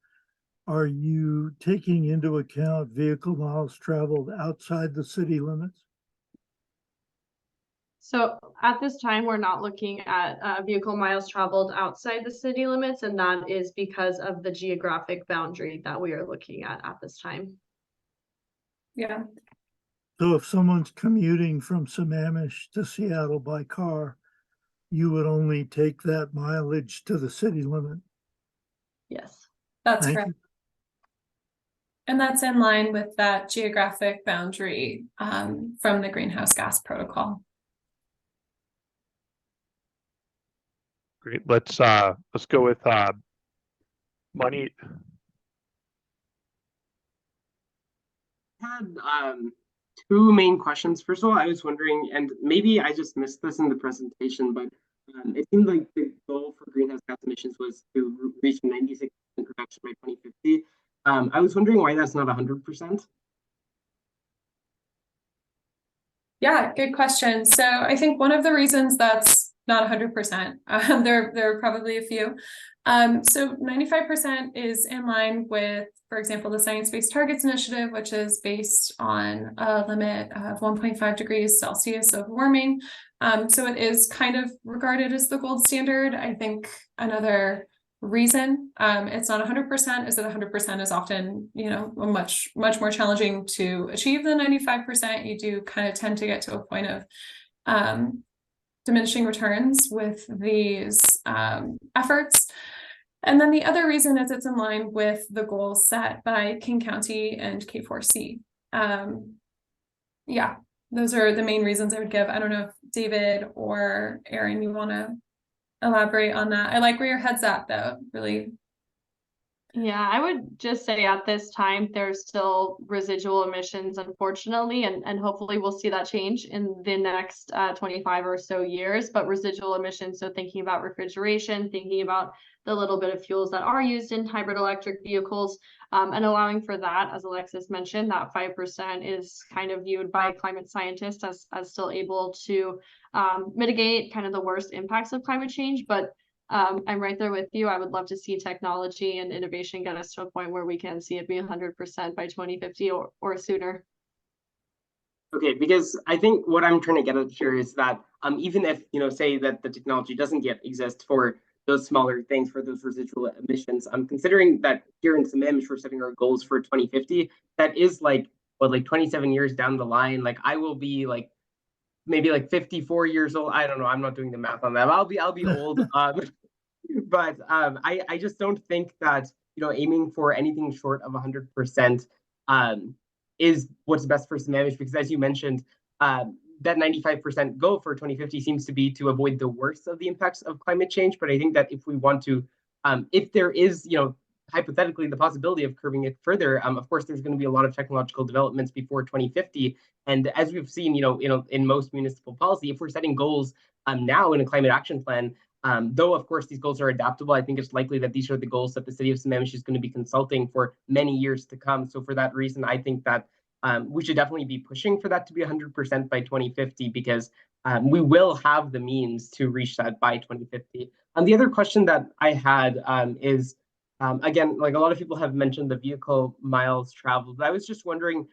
Are you taking into account vehicle miles traveled outside the city limits? So at this time, we're not looking at vehicle miles traveled outside the city limits, and that is because of the geographic boundary that we are looking at this time. Yeah. So if someone's commuting from Sammamish to Seattle by car, you would only take that mileage to the city limit? Yes. That's Thank correct. you. And that's in line with that geographic boundary from the greenhouse gas protocol. Great. Let's go with Manit. I had two main questions. First of all, I was wondering, and maybe I just missed this in the presentation, but it seemed like the goal for greenhouse gas emissions was to reach 96% reduction by 2050. I was wondering why that's not 100%. Yeah, good question. So I think one of the reasons that's not 100%, there are probably a few. So 95% is in line with, for example, the Science Based Targets Initiative, which is based on a limit of 1.5 degrees Celsius of warming. So it is kind of regarded as the gold standard. I think another reason it's not 100% is that 100% is often, much more challenging to achieve than 95%. You do kind of tend to get to a point of diminishing returns with these efforts. And then the other reason is it's in line with the goals set by King County and K4C. Yeah, those are the main reasons I would give. I don't know if David or Aaron, you want to elaborate on that. I like where your head's at, though. Really Yeah, I would just say at this time, there's still residual emissions, unfortunately, and hopefully we'll see that change in the next 25 or so years. But residual emissions, so thinking about refrigeration, thinking about the little bit of fuels that are used in hybrid electric vehicles, and allowing for that, as Alexis mentioned, that 5% is kind of viewed by climate scientists as still able to mitigate kind of the worst impacts of climate change. But I'm right there with you. I would love to see technology and innovation get us to a point where we can see it be 100% by 2050 or sooner. Okay, because I think what I'm trying to get at here is that even if, say that the technology doesn't yet exist for those smaller things, for those residual emissions, I'm considering that here in Sammamish, we're setting our goals for 2050. That is like 27 years down the line. Like I will be like maybe like 54 years old. I don't know. I'm not doing the math on that. I'll be old. But I just don't think that aiming for anything short of 100% is what's best for Sammamish, because as you mentioned, that 95% goal for 2050 seems to be to avoid the worst of the impacts of climate change. But I think that if we want to, if there is hypothetically the possibility of curbing it further, of course there's going to be a lot of technological developments before 2050. And as we've seen, in most municipal policy, if we're setting goals now in a climate action plan, though of course these goals are adaptable, I think it's likely that these are the goals that the city of Sammamish is going to be consulting for many years to come. So for that reason, I think that we should definitely be pushing for that to be 100% by 2050, because we will have the means to reach that by 2050. And the other question that I had is, again, like a lot of people have mentioned the vehicle miles traveled. I was just wondering,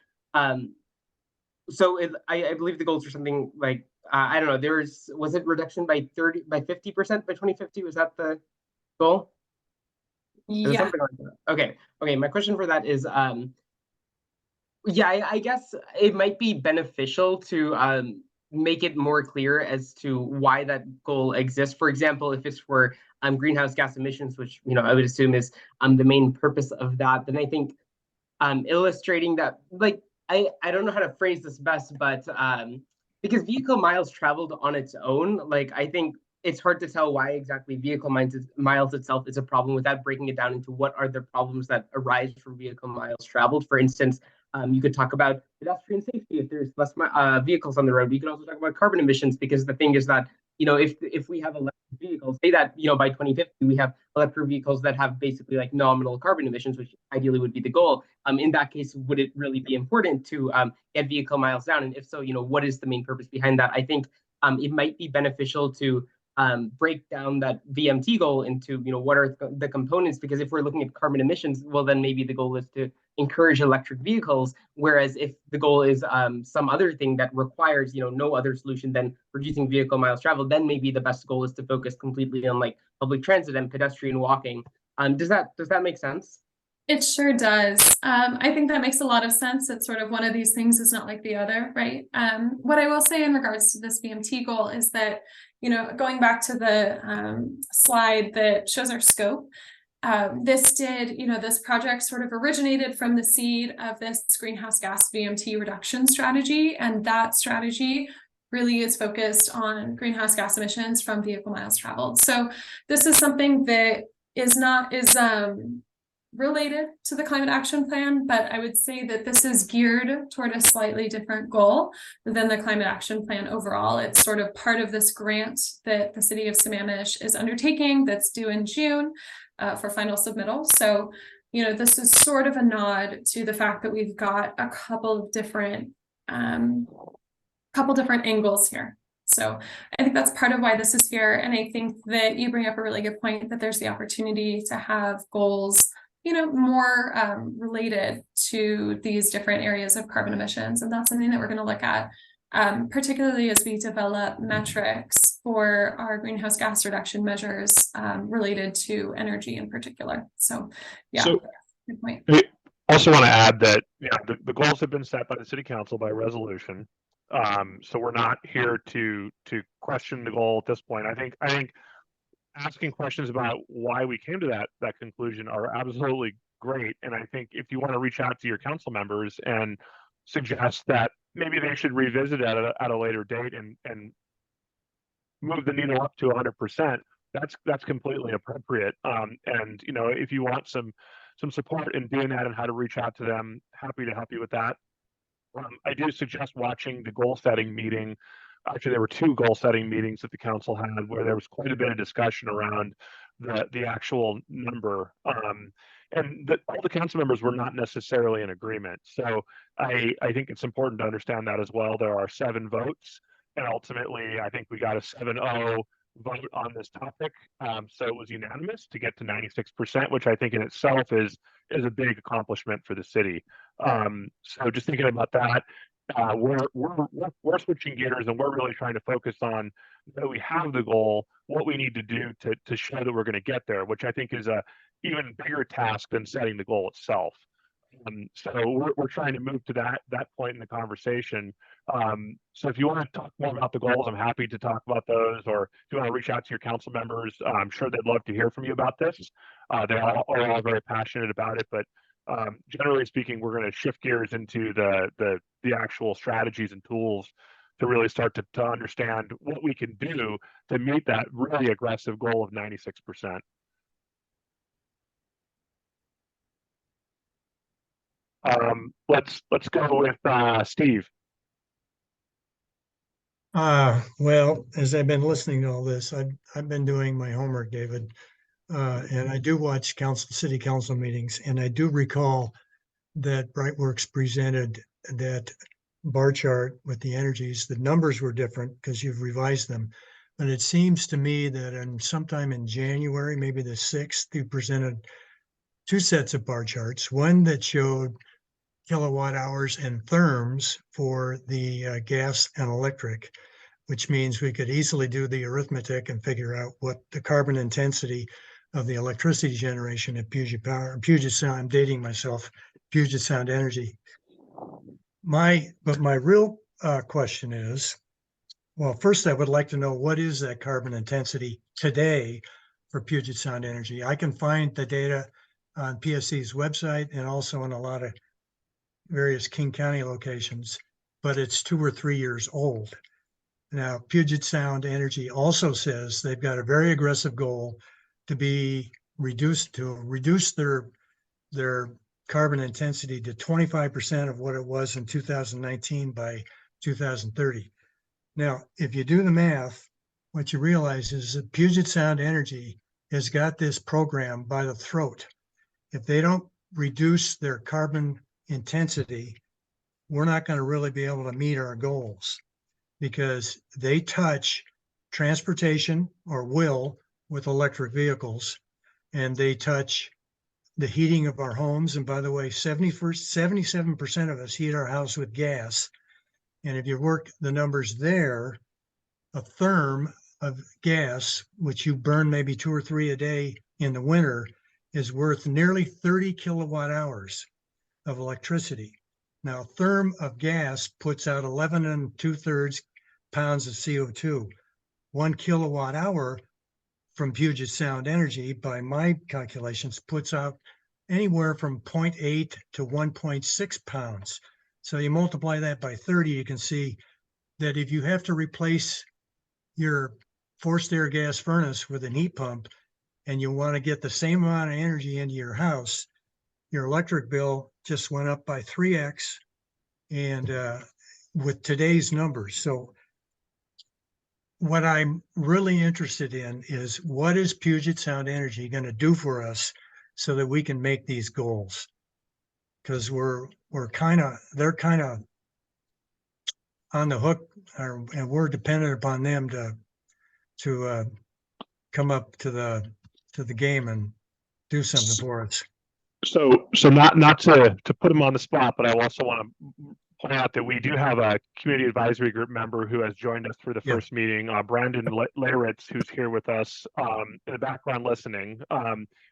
so I believe the goals are something like, I don't know, was it reduction by 50% by 2050? Was that the goal? It was Yeah. something like that. Okay. My question for that is, yeah, I guess it might be beneficial to make it more clear as to why that goal exists. For example, if it's for greenhouse gas emissions, which I would assume is the main purpose of that, then I think illustrating that, like, I don't know how to phrase this best, but because vehicle miles traveled on its own, like I think it's hard to tell why exactly vehicle miles itself is a problem without breaking it down into what are the problems that arise from vehicle miles traveled. For instance, you could talk about pedestrian safety if there's less vehicles on the road. You could also talk about carbon emissions, because the thing is that if we have electric vehicles, say that by 2050 we have electric vehicles that have basically like nominal carbon emissions, which ideally would be the goal. In that case, would it really be important to get vehicle miles down? And if so, what is the main purpose behind that? I think it might be beneficial to break down that VMT goal into what are the components, because if we're looking at carbon emissions, well then maybe the goal is to encourage electric vehicles, whereas if the goal is some other thing that requires no other solution than reducing vehicle miles traveled, then maybe the best goal is to focus completely on like public transit and pedestrian walking. Does that make sense? It sure does. I think that makes a lot of sense. It's sort of one of these things is not like the other, right? What I will say in regards to this VMT goal is that, going back to the slide that shows our scope, this project sort of originated from the seed of this greenhouse gas VMT reduction strategy. And that strategy really is focused on greenhouse gas emissions from vehicle miles traveled. So this is something that is related to the climate action plan, but I would say that this is geared toward a slightly different goal than the climate action plan overall. It's sort of part of this grant that the city of Sammamish is undertaking that's due in June for final submittal. So, this is sort of a nod to the fact that we've got a couple different angles here. So I think that's part of why this is here. And I think that you bring up a really good point that there's the opportunity to have goals more related to these different areas of carbon emissions. And that's something that we're going to look at, particularly as we develop metrics for our greenhouse gas reduction measures related to energy in particular. So, yeah, good point. I also want to add that the goals have been set by the city council by resolution. So we're not here to question the goal at this point. I think asking questions about why we came to that conclusion are absolutely great. And I think if you want to reach out to your council members and suggest that maybe they should revisit it at a later date and move the needle up to 100%, that's completely appropriate. And if you want some support in doing that and how to reach out to them, happy to help you with that. I do suggest watching the goal setting meeting. Actually, there were 2 goal setting meetings that the council had where there was quite a bit of discussion around the actual number. And all the council members were not necessarily in agreement. So I think it's important to understand that as well. There are 7 votes, and ultimately, I think we got a 7-0 vote on this topic. So it was unanimous to get to 96%, which I think in itself is a big accomplishment for the city. So just thinking about that, we're switching gears, and we're really trying to focus on that we have the goal, what we need to do to show that we're going to get there, which I think is a even bigger task than setting the goal itself. So we're trying to move to that point in the conversation. So if you want to talk more about the goals, I'm happy to talk about those, or if you want to reach out to your council members, I'm sure they'd love to hear from you about this. They are all very passionate about it, but generally speaking, we're going to shift gears into the actual strategies and tools to really start to understand what we can do to meet that really aggressive goal of 96%. Let's go with Steve. Well, as I've been listening to all this, I've been doing my homework, David, and I do watch city council meetings, and I do recall that Brightworks presented that bar chart with the energies. The numbers were different because you've revised them, but it seems to me that sometime in January, maybe the 6th, you presented 2 sets of bar charts, one that showed kilowatt hours and therms for the gas and electric, which means we could easily do the arithmetic and figure out what the carbon intensity of the electricity generation at Puget Sound, I'm dating myself, Puget Sound Energy. But my real question is, well, first I would like to know, what is that carbon intensity today for Puget Sound Energy? I can find the data on PSC's website and also in a lot of various King County locations, but it's 2 or 3 years old. Now, Puget Sound Energy also says they've got a very aggressive goal to reduce their carbon intensity to 25% of what it was in 2019 by 2030. Now, if you do the math, what you realize is that Puget Sound Energy has got this program by the throat. If they don't reduce their carbon intensity, we're not going to really be able to meet our goals, because they touch transportation, or will, with electric vehicles, and they touch the heating of our homes. And by the way, 77% of us heat our house with gas. And if you work the numbers there, a therm of gas, which you burn maybe 2 or 3 a day in the winter, is worth nearly 30 kilowatt hours of electricity. Now, therm of gas puts out 11 2/3 pounds of CO2. 1 kilowatt hour from Puget Sound Energy, by my calculations, puts out anywhere from 0.8 to 1.6 pounds. So you multiply that by 30, you can see that if you have to replace your forced air gas furnace with a heat pump, and you want to get the same amount of energy into your house, your electric bill just went up by 3x, and with today's numbers. So what I'm really interested in is, what is Puget Sound Energy going to do for us so that we can make these goals? Because they're kind of on the hook, and we're dependent upon them to come up to the game and do something for us. So not to put him on the spot, but I also want to point out that we do have a community advisory group member who has joined us for the first meeting, Brandon Leritz, who's here with us in the background listening.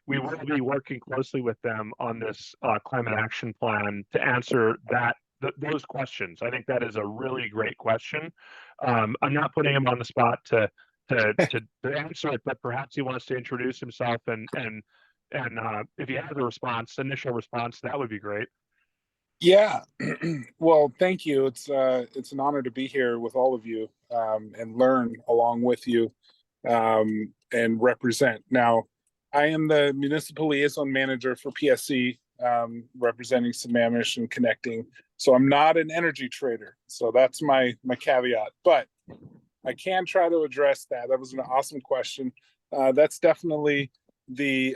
We will be working closely with them on this climate action plan to answer those questions. I think that is a really great question. I'm not putting him on the spot to answer it, but perhaps he wants to introduce himself, and if he has a initial response, that would be great. Yeah, well, thank you. It's an honor to be here with all of you and learn along with you and represent. Now, I am the municipal liaison manager for PSC, representing Sammamish and connecting. So I'm not an energy trader. So that's my caveat, but I can try to address that. That was an awesome question. That's definitely the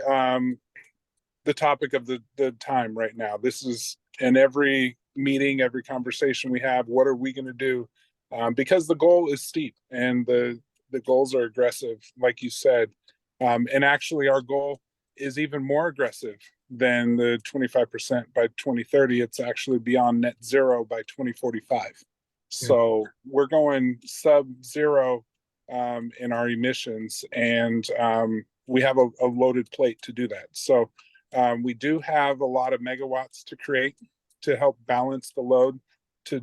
topic of the time right now. This is in every meeting, every conversation we have. What are we going to do? Because the goal is steep and the goals are aggressive, like you said. And actually, our goal is even more aggressive than the 25% by 2030. It's actually beyond net zero by 2045. So we're going sub-zero in our emissions, and we have a loaded plate to do that. So we do have a lot of megawatts to create to help balance the load to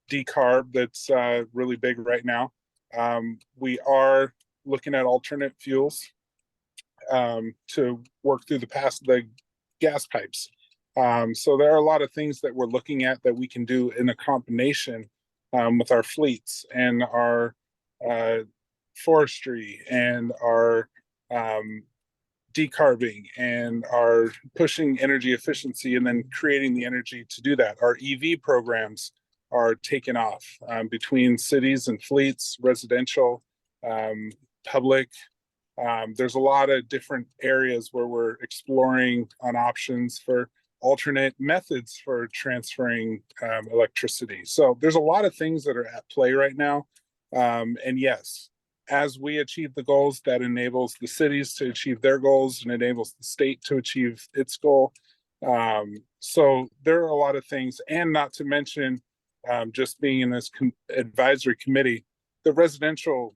decarb that's really big right now. We are looking at alternate fuels to work through the gas pipes. So there are a lot of things that we're looking at that we can do in a combination with our fleets and our forestry and our decarbing and our pushing energy efficiency and then creating the energy to do that. Our EV programs are taken off between cities and fleets, residential, public. There's a lot of different areas where we're exploring on options for alternate methods for transferring electricity. So there's a lot of things that are at play right now. And yes, as we achieve the goals, that enables the cities to achieve their goals and enables the state to achieve its goal. So there are a lot of things, and not to mention just being in this advisory committee, the residential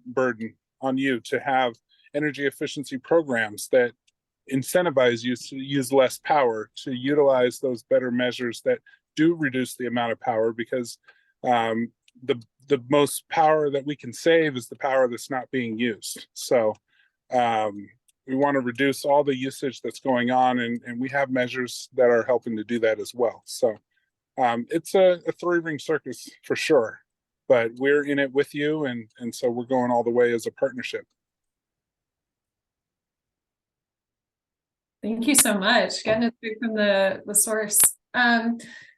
burden on you to have energy efficiency programs that incentivize you to use less power, to utilize those better measures that do reduce the amount of power, because the most power that we can save is the power that's not being used. So we want to reduce all the usage that's going on, and we have measures that are helping to do that as well. So it's a three-ring circus for sure, but we're in it with you, and so we're going all the way as a partnership. Thank you so much. Getting it straight from the source.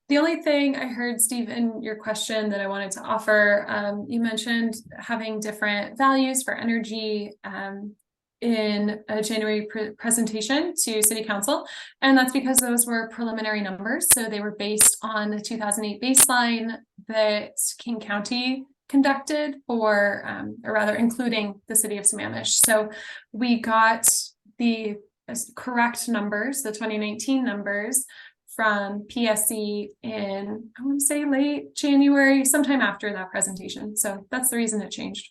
The only thing I heard, Steve, in your question that I wanted to offer, you mentioned having different values for energy in a January presentation to City Council, and that's because those were preliminary numbers. So they were based on the 2008 baseline that King County conducted or rather including the city of Sammamish. So we got the correct numbers, the 2019 numbers, from PSC in, I want to say late January, sometime after that presentation. So that's the reason it changed.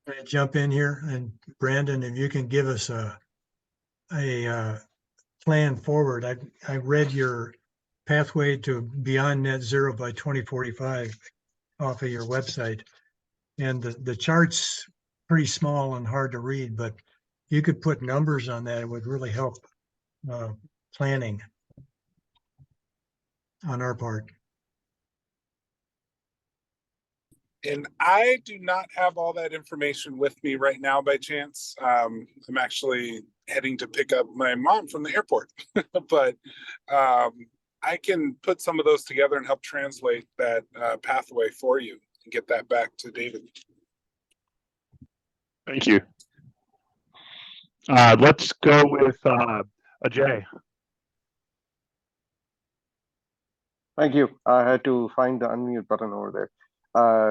Can I jump in here? And Brandon, if you can give us a plan forward. I read your pathway to beyond net zero by 2045 off of your website. And the chart's pretty small and hard to read, but you could put numbers on that. It would really help planning on our part. And I do not have all that information with me right now by chance. I'm actually heading to pick up my mom from the airport, but I can put some of those together and help translate that pathway for you and get that back to David. Thank you. Let's go with Ajay. Thank you. I had to find the unmute button over there.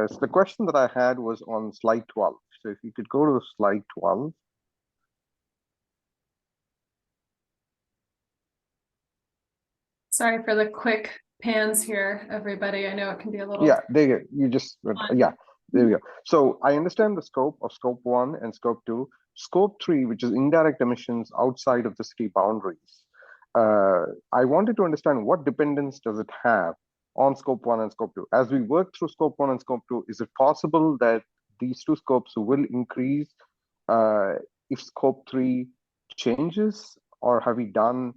So the question that I had was on slide 12. So if you could go to slide 12. Sorry for the quick pans here, everybody. I know it can be a little. Yeah, there you go. You just, yeah, there we go. So I understand the scope of scope 1 and scope 2. Scope 3, which is indirect emissions outside of the city boundaries. I wanted to understand what dependence does it have on scope 1 and scope 2. As we work through scope 1 and scope 2, is it possible that these two scopes will increase if scope 3 changes, or have we done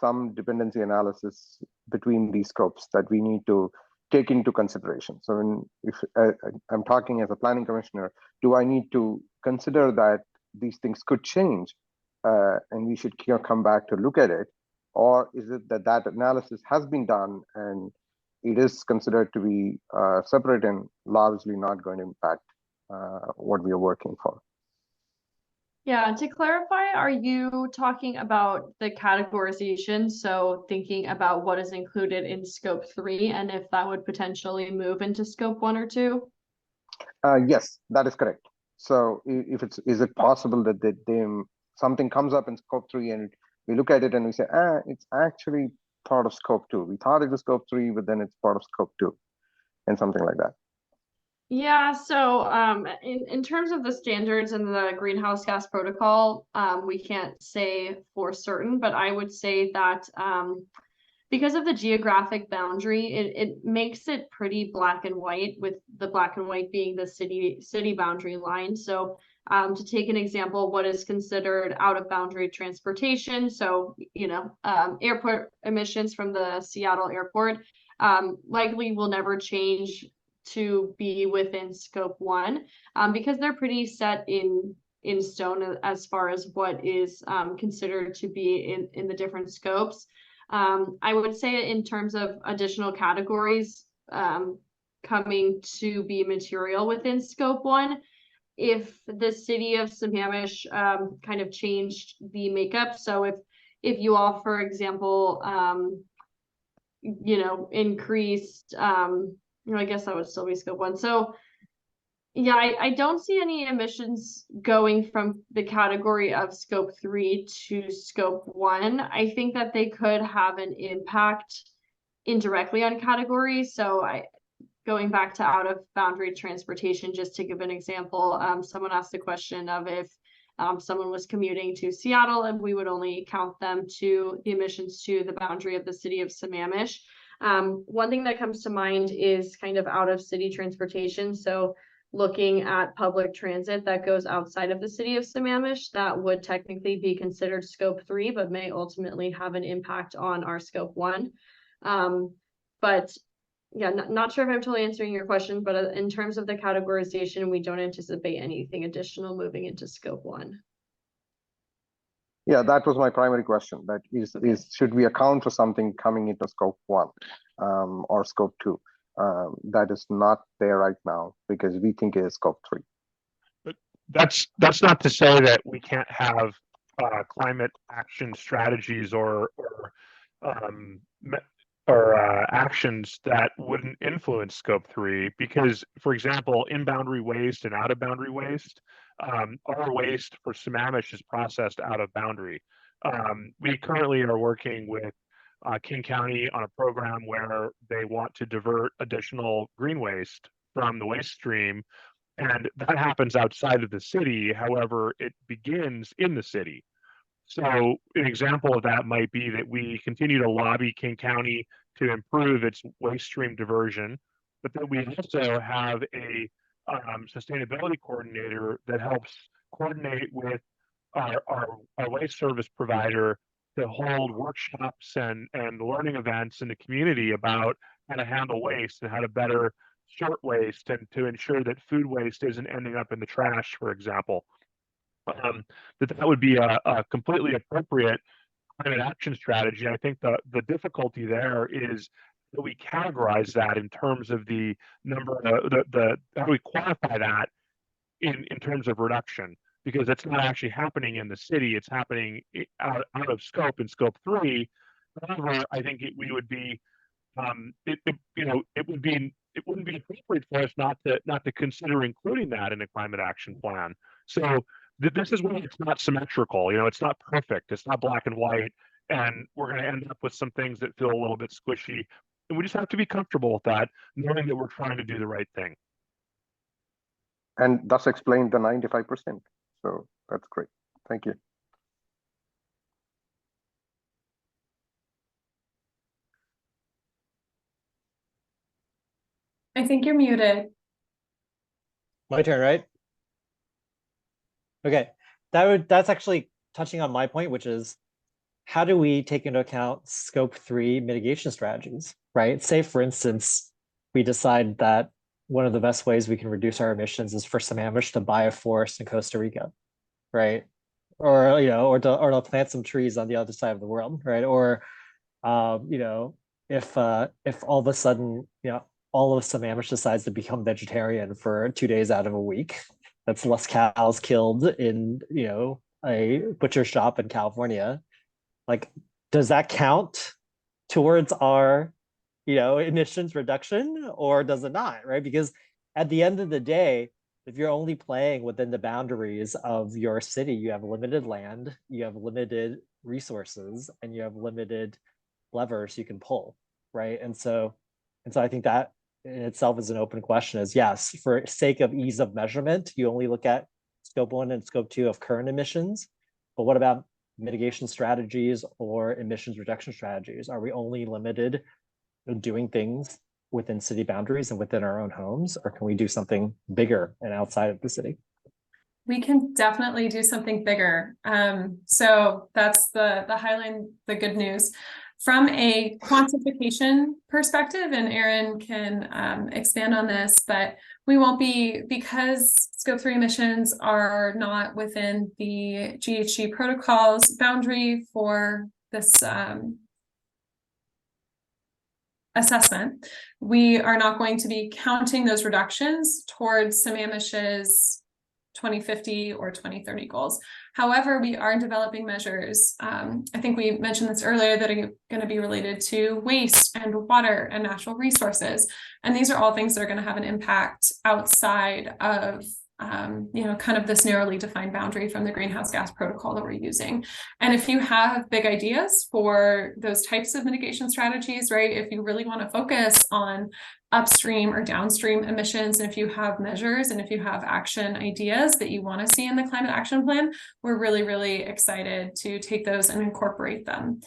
some dependency analysis between these scopes that we need to take into consideration. So if I'm talking as a planning commissioner, do I need to consider that these things could change and we should come back to look at it? Or is it that that analysis has been done and it is considered to be separate and largely not going to impact what we are working for? Yeah, to clarify, are you talking about the categorization? So thinking about what is included in scope 3 and if that would potentially move into scope 1 or 2? Yes, that is correct. So if is it possible that something comes up in scope 3 and we look at it and we say, it's actually part of scope 2. We thought it was scope 3, but then it's part of scope 2 and something like that. Yeah, so in terms of the standards and the greenhouse gas protocol, we can't say for certain, but I would say that because of the geographic boundary, it makes it pretty black and white, with the black and white being the city boundary line. So to take an example, what is considered out of boundary transportation, so airport emissions from the Seattle airport likely will never change to be within scope 1 because they're pretty set in stone as far as what is considered to be in the different scopes. I would say in terms of additional categories coming to be material within scope 1, if the city of Sammamish kind of changed the makeup. So if you all, for example, increased I guess that would still be scope 1. So yeah, I don't see any emissions going from the category of scope 3 to scope 1. I think that they could have an impact indirectly on categories. So going back to out of boundary transportation, just to give an example, someone asked the question of if someone was commuting to Seattle and we would only count them to the emissions to the boundary of the city of Sammamish. One thing that comes to mind is kind of out of city transportation. So looking at public transit that goes outside of the city of Sammamish, that would technically be considered scope 3, but may ultimately have an impact on our scope 1. But yeah, not sure if I'm totally answering your question, but in terms of the categorization, we don't anticipate anything additional moving into scope 1. Yeah, that was my primary question. That is should we account for something coming into scope 1 or scope 2? That is not there right now because we think it is scope 3. But that's not to say that we can't have climate action strategies or actions that wouldn't influence scope 3, because, for example, in-boundary waste and out-of-boundary waste, our waste for Sammamish is processed out of boundary. We currently are working with King County on a program where they want to divert additional green waste from the waste stream, and that happens outside of the city. However, it begins in the city. So an example of that might be that we continue to lobby King County to improve its waste stream diversion, but then we also have a sustainability coordinator that helps coordinate with our waste service provider to hold workshops and learning events in the community about how to handle waste and how to better sort waste and to ensure that food waste isn't ending up in the trash, for example. That would be a completely appropriate climate action strategy. I think the difficulty there is that we categorize that in terms of the number, how do we quantify that in terms of reduction? Because it's not actually happening in the city; it's happening out of scope in scope 3. However, I think it wouldn't be appropriate for us not to consider including that in a climate action plan. So this is why it's not symmetrical. It's not perfect. It's not black and white, and we're going to end up with some things that feel a little bit squishy. And we just have to be comfortable with that, knowing that we're trying to do the right thing. And thus explained the 95%. So that's great. Thank you. I think you're muted. My turn, right? Okay, that's actually touching on my point, which is how do we take into account scope 3 mitigation strategies, right? Say, for instance, we decide that one of the best ways we can reduce our emissions is for Sammamish to buy a forest in Costa Rica, right? Or to plant some trees on the other side of the world, right? Or if all of a sudden all of Sammamish decides to become vegetarian for 2 days out of a week, that's less cows killed in a butcher shop in California. Like, does that count towards our emissions reduction, or does it not, right? Because at the end of the day, if you're only playing within the boundaries of your city, you have limited land, you have limited resources, and you have limited levers you can pull, right? And so I think that in itself is an open question. Is yes, for sake of ease of measurement, you only look at scope 1 and scope 2 of current emissions, but what about mitigation strategies or emissions reduction strategies? Are we only limited to doing things within city boundaries and within our own homes, or can we do something bigger and outside of the city? We can definitely do something bigger. So that's the highline, the good news. From a quantification perspective, and Aaron can expand on this, but we won't be, because scope 3 emissions are not within the GHG protocols boundary for this assessment, we are not going to be counting those reductions towards Sammamish's 2050 or 2030 goals. However, we are developing measures. I think we mentioned this earlier, that are going to be related to waste and water and natural resources. And these are all things that are going to have an impact outside of kind of this narrowly defined boundary from the greenhouse gas protocol that we're using. And if you have big ideas for those types of mitigation strategies, right, if you really want to focus on upstream or downstream emissions, and if you have measures and if you have action ideas that you want to see in the climate action plan, we're really, really excited to take those and incorporate them.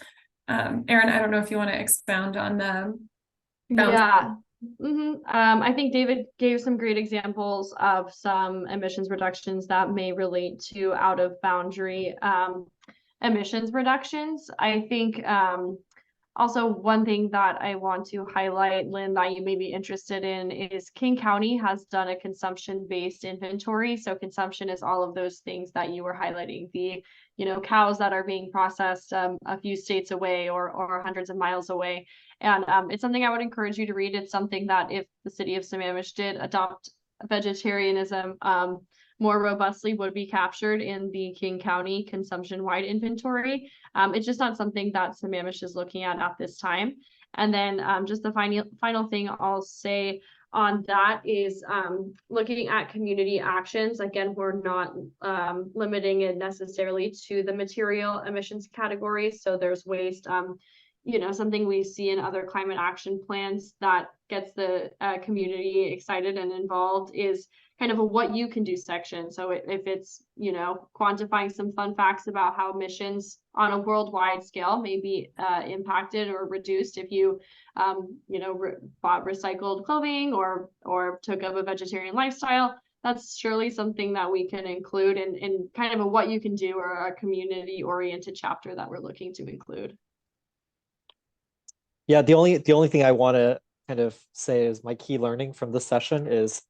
Aaron, I don't know if you want to expound on the boundary. Yeah. I think David gave some great examples of some emissions reductions that may relate to out of boundary emissions reductions. I think also one thing that I want to highlight, Lynn, that you may be interested in is King County has done a consumption-based inventory. So consumption is all of those things that you were highlighting, the cows that are being processed a few states away or hundreds of miles away. And it's something I would encourage you to read. It's something that if the city of Sammamish did adopt vegetarianism more robustly, would be captured in the King County consumption-wide inventory. It's just not something that Sammamish is looking at this time. And then just the final thing I'll say on that is looking at community actions. Again, we're not limiting it necessarily to the material emissions categories. So there's waste. Something we see in other climate action plans that gets the community excited and involved is kind of a what you can do section. So if it's, quantifying some fun facts about how emissions on a worldwide scale may be impacted or reduced if you, bought recycled clothing or took up a vegetarian lifestyle, that's surely something that we can include in kind of a what you can do or a community oriented chapter that we're looking to include. Yeah, the only thing I want to kind of say is my key learning from this session is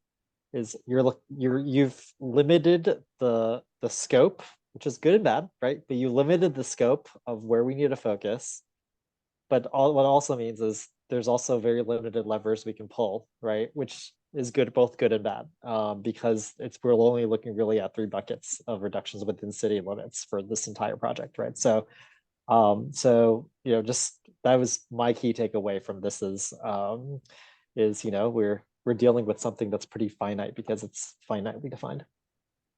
you've limited the scope, which is good and bad, right? But you limited the scope of where we need to focus. But what also means is there's also very limited levers we can pull, right? Which is good, both good and bad, because we're only looking really at 3 buckets of reductions within city limits for this entire project, right? So just that was my key takeaway from this is we're dealing with something that's pretty finite because it's finitely defined.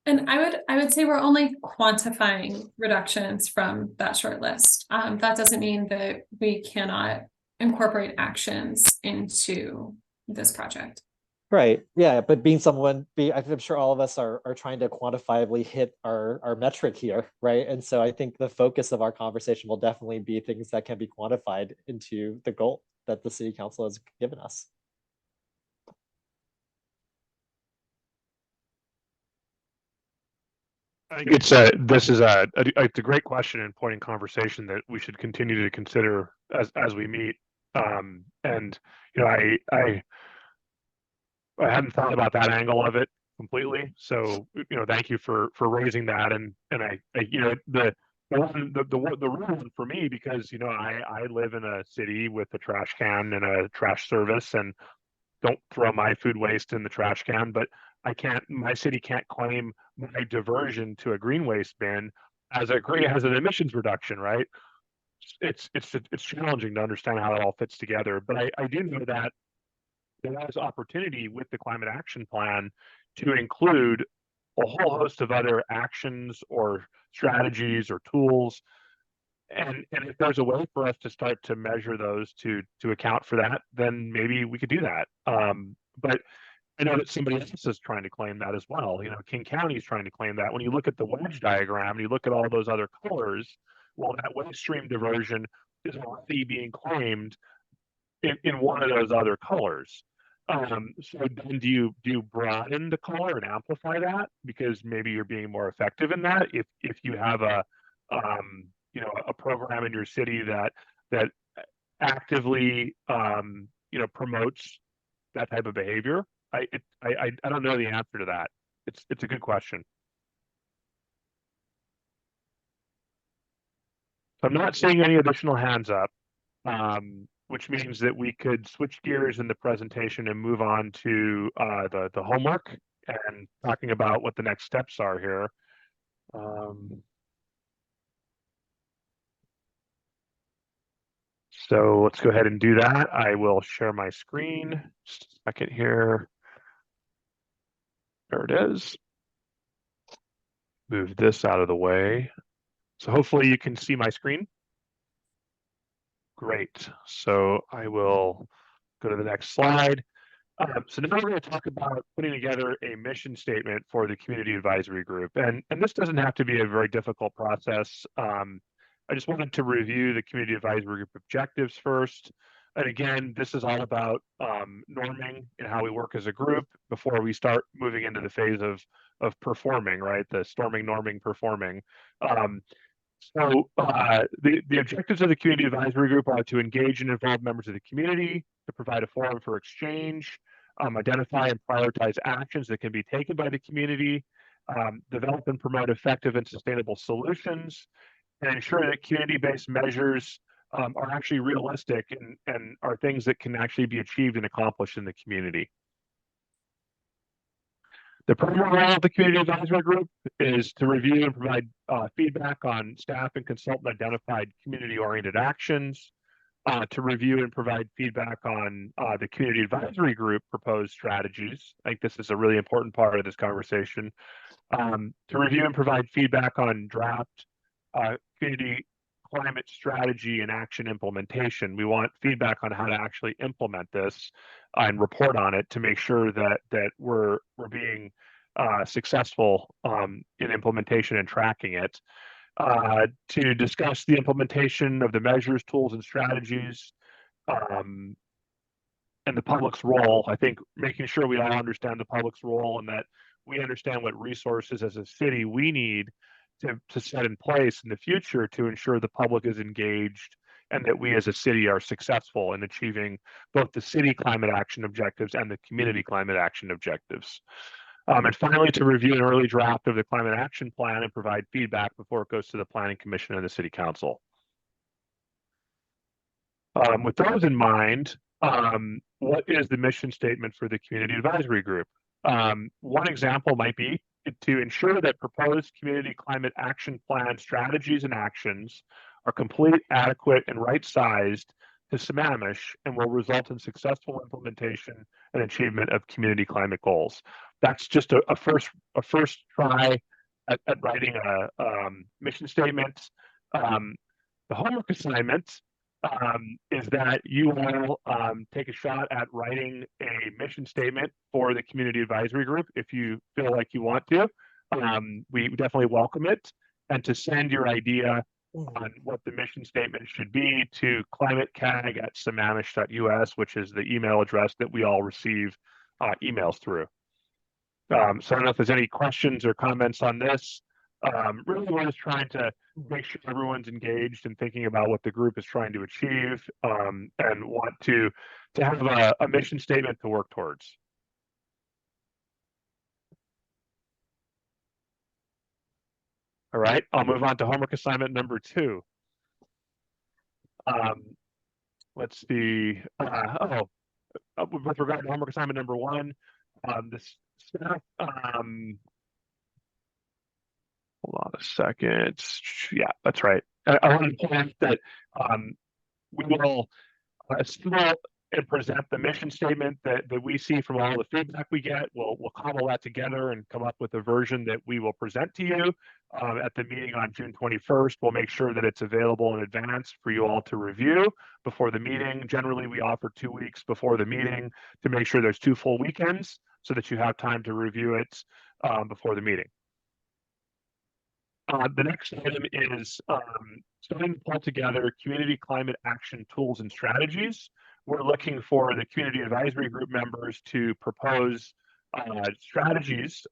And I would say we're only quantifying reductions from that short list. That doesn't mean that we cannot incorporate actions into this project. Right. Yeah. But I'm sure all of us are trying to quantifiably hit our metric here. Right. And so I think the focus of our conversation will definitely be things that can be quantified into the goal that the city council has given us. I think it's a great question and point in conversation that we should continue to consider as we meet. And I I hadn't thought about that angle of it completely. So, thank you for raising that. And I the real one for me, because, I live in a city with a trash can and a trash service, and don't throw my food waste in the trash can, but my city can't claim my diversion to a green waste bin as an emissions reduction, right? It's challenging to understand how it all fits together, but I do know that there is opportunity with the climate action plan to include a whole host of other actions or strategies or tools. And if there's a way for us to start to measure those to account for that, then maybe we could do that. But I know that somebody else is trying to claim that as well. King County is trying to claim that. When you look at the wedge diagram and you look at all those other colors, well, that waste stream diversion is already being claimed in one of those other colors. So then do you broaden the color and amplify that, because maybe you're being more effective in that if you have a program in your city that actively promotes that type of behavior? I don't know the answer to that. It's a good question. So I'm not seeing any additional hands up, which means that we could switch gears in the presentation and move on to the homework and talking about what the next steps are here. So let's go ahead and do that. I will share my screen. Just a second here. There it is. Move this out of the way. So hopefully you can see my screen. Great. So I will go to the next slide. So now we're going to talk about putting together a mission statement for the community advisory group. And this doesn't have to be a very difficult process. I just wanted to review the community advisory group objectives first. And again, this is all about norming and how we work as a group before we start moving into the phase of performing, right? The storming, norming, performing. So the objectives of the community advisory group are to engage and involve members of the community, to provide a forum for exchange, identify and prioritize actions that can be taken by the community, develop and promote effective and sustainable solutions, and ensure that community-based measures are actually realistic and are things that can actually be achieved and accomplished in the community. The primary role of the community advisory group is to review and provide feedback on staff and consultant identified community-oriented actions, to review and provide feedback on the community advisory group proposed strategies. I think this is a really important part of this conversation. To review and provide feedback on draft community climate strategy and action implementation. We want feedback on how to actually implement this and report on it to make sure that we're being successful in implementation and tracking it. To discuss the implementation of the measures, tools, and strategies, and the public's role. I think making sure we all understand the public's role and that we understand what resources as a city we need to set in place in the future to ensure the public is engaged and that we as a city are successful in achieving both the city climate action objectives and the community climate action objectives. And finally, to review an early draft of the climate action plan and provide feedback before it goes to the Planning Commission and the City Council. With those in mind, what is the mission statement for the Community Advisory Group? One example might be to ensure that proposed community climate action plan strategies and actions are complete, adequate, and right-sized to Sammamish and will result in successful implementation and achievement of community climate goals. That's just a first try at writing a mission statement. The homework assignment is that you will take a shot at writing a mission statement for the community advisory group if you feel like you want to. We definitely welcome it, and to send your idea on what the mission statement should be to climatecag@sammamish.us, which is the email address that we all receive emails through. So I don't know if there's any questions or comments on this. Really, we're just trying to make sure everyone's engaged and thinking about what the group is trying to achieve, and want to have a mission statement to work towards. All right, I'll move on to homework assignment number 2. Let's see. With regard to homework assignment number 1, this staff, hold on a second. Yeah, that's right. I want to point that we will assemble and present the mission statement that we see from all the feedback we get. We'll cobble that together and come up with a version that we will present to you at the meeting on June 21st. We'll make sure that it's available in advance for you all to review before the meeting. Generally, we offer 2 weeks before the meeting to make sure there's 2 full weekends so that you have time to review it before the meeting. The next item is starting to pull together community climate action tools and strategies. We're looking for the community advisory group members to propose strategies.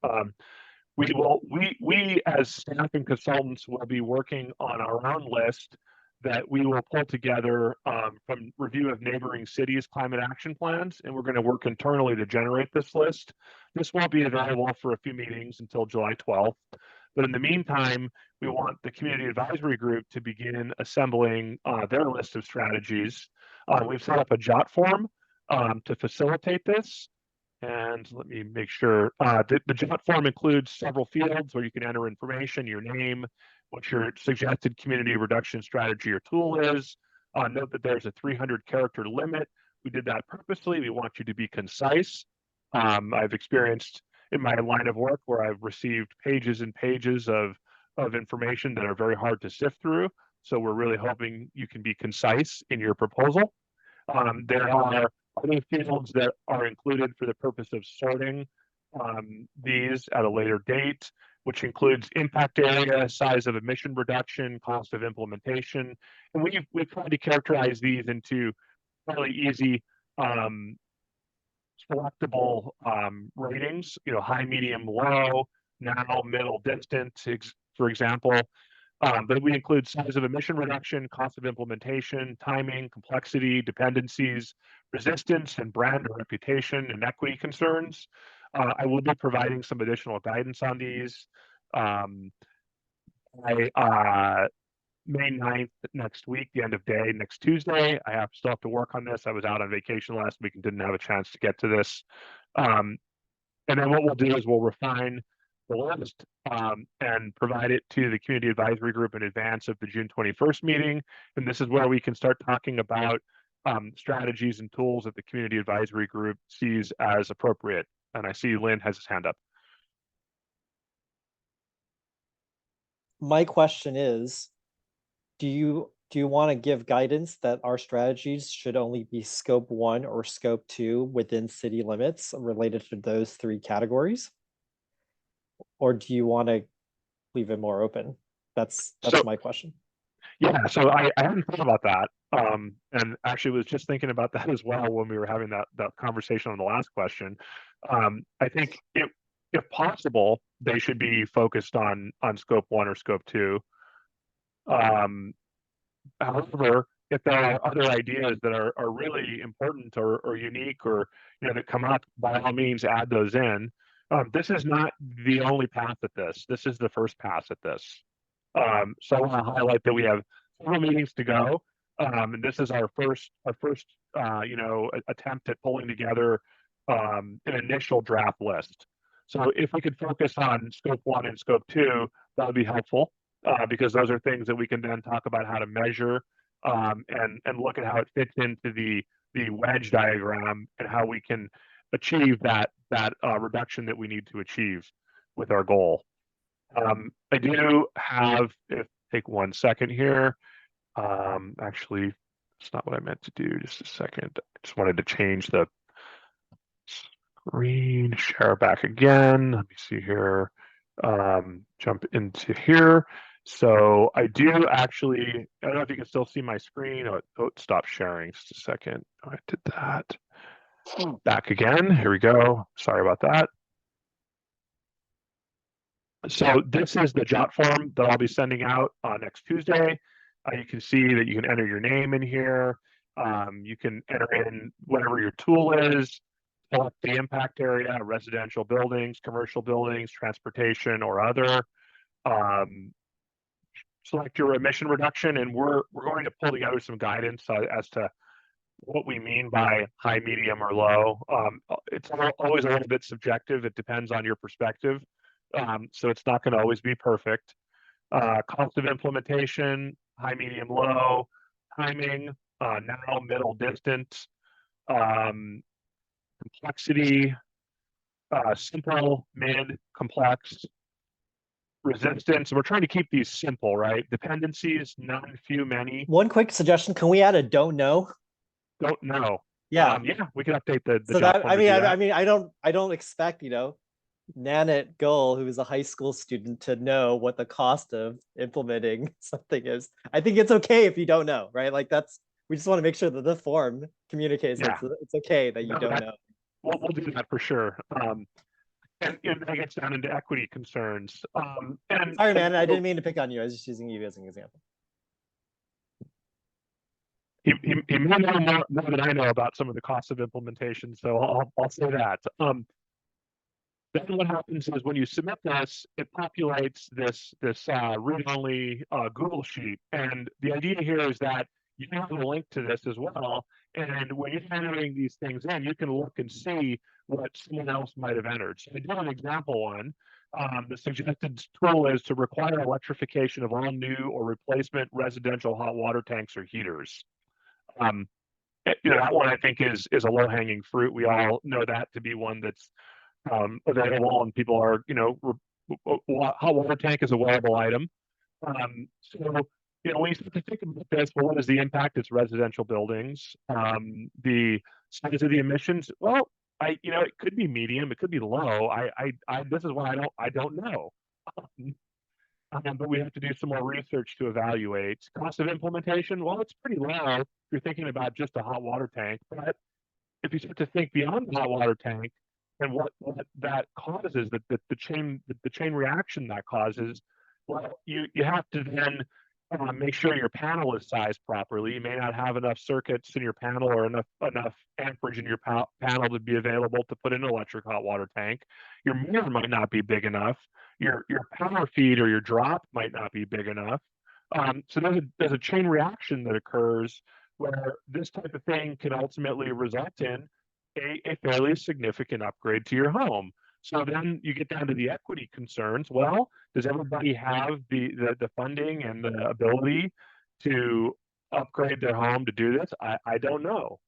We as staff and consultants will be working on our own list that we will pull together from review of neighboring cities' climate action plans, and we're going to work internally to generate this list. This won't be available for a few meetings until July 12th. But in the meantime, we want the community advisory group to begin assembling their list of strategies. We've set up a jot form to facilitate this. And let me make sure, the jot form includes several fields where you can enter information, your name, what your suggested community reduction strategy or tool is. Note that there's a 300-character limit. We did that purposely. We want you to be concise. I've experienced in my line of work where I've received pages and pages of information that are very hard to sift through. So we're really hoping you can be concise in your proposal. There are other fields that are included for the purpose of sorting these at a later date, which includes impact area, size of emission reduction, cost of implementation. And we've tried to characterize these into really easy selectable ratings, high, medium, low, now, middle, distant, for example. But we include size of emission reduction, cost of implementation, timing, complexity, dependencies, resistance, and brand or reputation and equity concerns. I will be providing some additional guidance on these. May 9th next week, the end of day, next Tuesday. I still have to work on this. I was out on vacation last week and didn't have a chance to get to this. And then what we'll do is we'll refine the list and provide it to the community advisory group in advance of the June 21st meeting. And this is where we can start talking about strategies and tools that the community advisory group sees as appropriate. And I see Lynn has his hand up. My question is, do you want to give guidance that our strategies should only be scope 1 or scope 2 within city limits related to those 3 categories? Or do you want to leave it more open? That's my question. Yeah, so I hadn't thought about that. And actually was just thinking about that as well when we were having that conversation on the last question. I think if possible, they should be focused on scope 1 or scope 2. However, if there are other ideas that are really important or unique or that come up, by all means add those in. This is not the only path at this. This is the first pass at this. So I want to highlight that we have several meetings to go, and this is our first attempt at pulling together an initial draft list. So if we could focus on scope 1 and scope 2, that would be helpful. Because those are things that we can then talk about how to measure and look at how it fits into the wedge diagram and how we can achieve that reduction that we need to achieve with our goal. I do have, take 1 second here. Actually, that's not what I meant to do. Just a second. I just wanted to change the screen, share back again. Let me see here. Jump into here. So I do actually, I don't know if you can still see my screen. Oh, it stopped sharing. Just a second. Oh, I did that. Back again. Here we go. Sorry about that. So this is the jot form that I'll be sending out next Tuesday. You can see that you can enter your name in here. You can enter in whatever your tool is, select the impact area, residential buildings, commercial buildings, transportation, or other. select your emission reduction, and we're going to pull together some guidance as to what we mean by high, medium, or low. It's always a little bit subjective. It depends on your perspective. So it's not going to always be perfect. Cost of implementation, high, medium, low, timing, now, middle, distant, complexity, simple, mid, complex, resistance. We're trying to keep these simple, right? Dependencies, none, few, many. One quick suggestion: can we add a don't know? Don't know. Yeah, yeah, we can update the so job that form I to mean, do that. I mean, I don't expect, you know, Nanette Gull, who is a high school student, to know what the cost of implementing something is. I think it's okay if you don't know, right? Like we just want to make sure that the form communicates Yeah. that it's okay that you don't know. We'll do that for sure. And that gets down into equity concerns. Sorry, man, I didn't mean to pick on you. I was just using you as an example. He may know more than I know about some of the costs of implementation, so I'll say that. Then what happens is when you submit this, it populates this read-only Google sheet, and the idea here is that you have a link to this as well. And when you're entering these things in, you can look and see what someone else might have entered. So I did an example one. The suggested tool is to require electrification of all new or replacement residential hot water tanks or heaters. That one I think is a low-hanging fruit. We all know that to be one that's available, and people are, hot water tank is a wearable item. So, when you start to think about this, well, what is the impact? It's residential buildings. The size of the emissions, well, it could be medium, it could be low. This is why I don't know. But we have to do some more research to evaluate. Cost of implementation, well, it's pretty low if you're thinking about just a hot water tank. But if you start to think beyond the hot water tank and what that causes, the chain reaction that causes, well, you have to then make sure your panel is sized properly. You may not have enough circuits in your panel or enough amperage in your panel to be available to put in an electric hot water tank. Your mirror might not be big enough. Your power feed or your drop might not be big enough. So there's a chain reaction that occurs where this type of thing can ultimately result in a fairly significant upgrade to your home. So then you get down to the equity concerns. Well, does everybody have the funding and the ability to upgrade their home to do this? I don't know.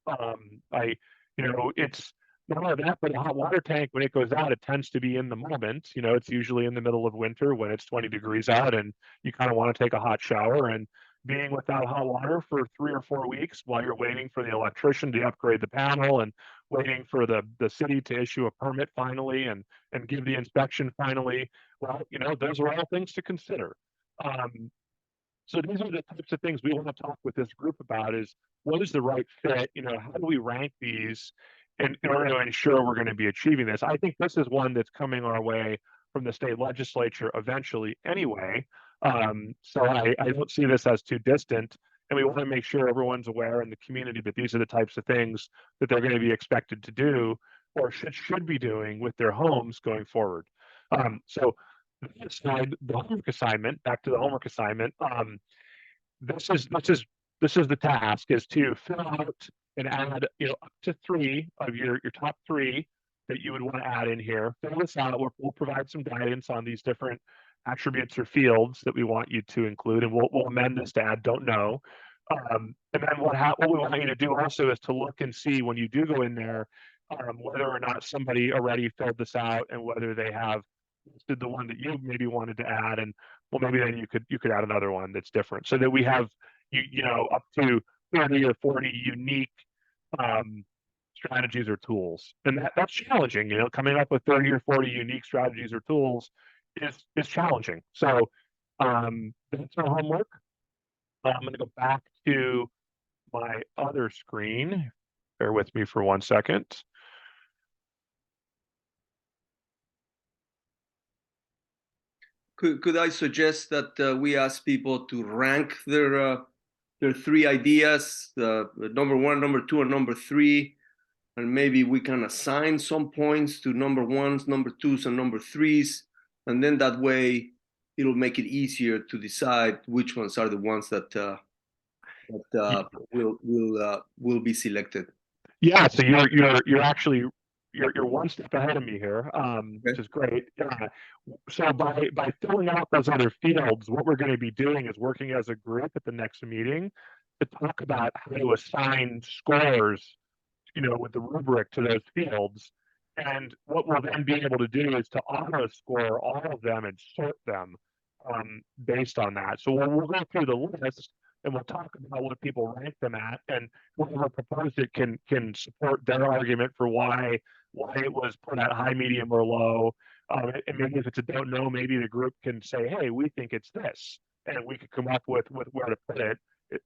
It's not only that, but a hot water tank, when it goes out, it tends to be in the moment. It's usually in the middle of winter when it's 20 degrees out and you kind of want to take a hot shower, and being without hot water for 3 or 4 weeks while you're waiting for the electrician to upgrade the panel and waiting for the city to issue a permit finally and give the inspection finally. Well, those are all things to consider. So these are the types of things we want to talk with this group about: is what is the right fit? How do we rank these in order to ensure we're going to be achieving this? I think this is one that's coming our way from the state legislature eventually anyway. So I don't see this as too distant, and we want to make sure everyone's aware in the community that these are the types of things that they're going to be expected to do or should be doing with their homes going forward. So the homework assignment, back to the homework assignment, this is the task, is to fill out and add up to 3 of your top 3 that you would want to add in here. Fill this out. We'll provide some guidance on these different attributes or fields that we want you to include, and we'll amend this to add don't know. And then what we want you to do also is to look and see when you do go in there, whether or not somebody already filled this out and whether they have listed the one that you maybe wanted to add, and well, maybe then you could add another one that's different, so that we have up to 30 or 40 unique strategies or tools. And that's challenging. Coming up with 30 or 40 unique strategies or tools is challenging. So that's our homework. I'm going to go back to my other screen. Bear with me for 1 second. Could I suggest that we ask people to rank their 3 ideas, number 1, number 2, and number 3, and maybe we can assign some points to number 1s, number 2s, and number 3s, and then that way it'll make it easier to decide which ones are the ones that will be selected. Yeah, so you're actually you're one step ahead of me here, which is great. So by filling out those other fields, what we're going to be doing is working as a group at the next meeting to talk about how to assign scores, with the rubric to those fields. And what we'll then be able to do is to auto score all of them and sort them based on that. So we'll go through the list and we'll talk about what people rank them at, and whoever proposed it can support their argument for why it was put at high, medium, or low. And maybe if it's a don't know, maybe the group can say, hey, we think it's this, and we could come up with where to put it.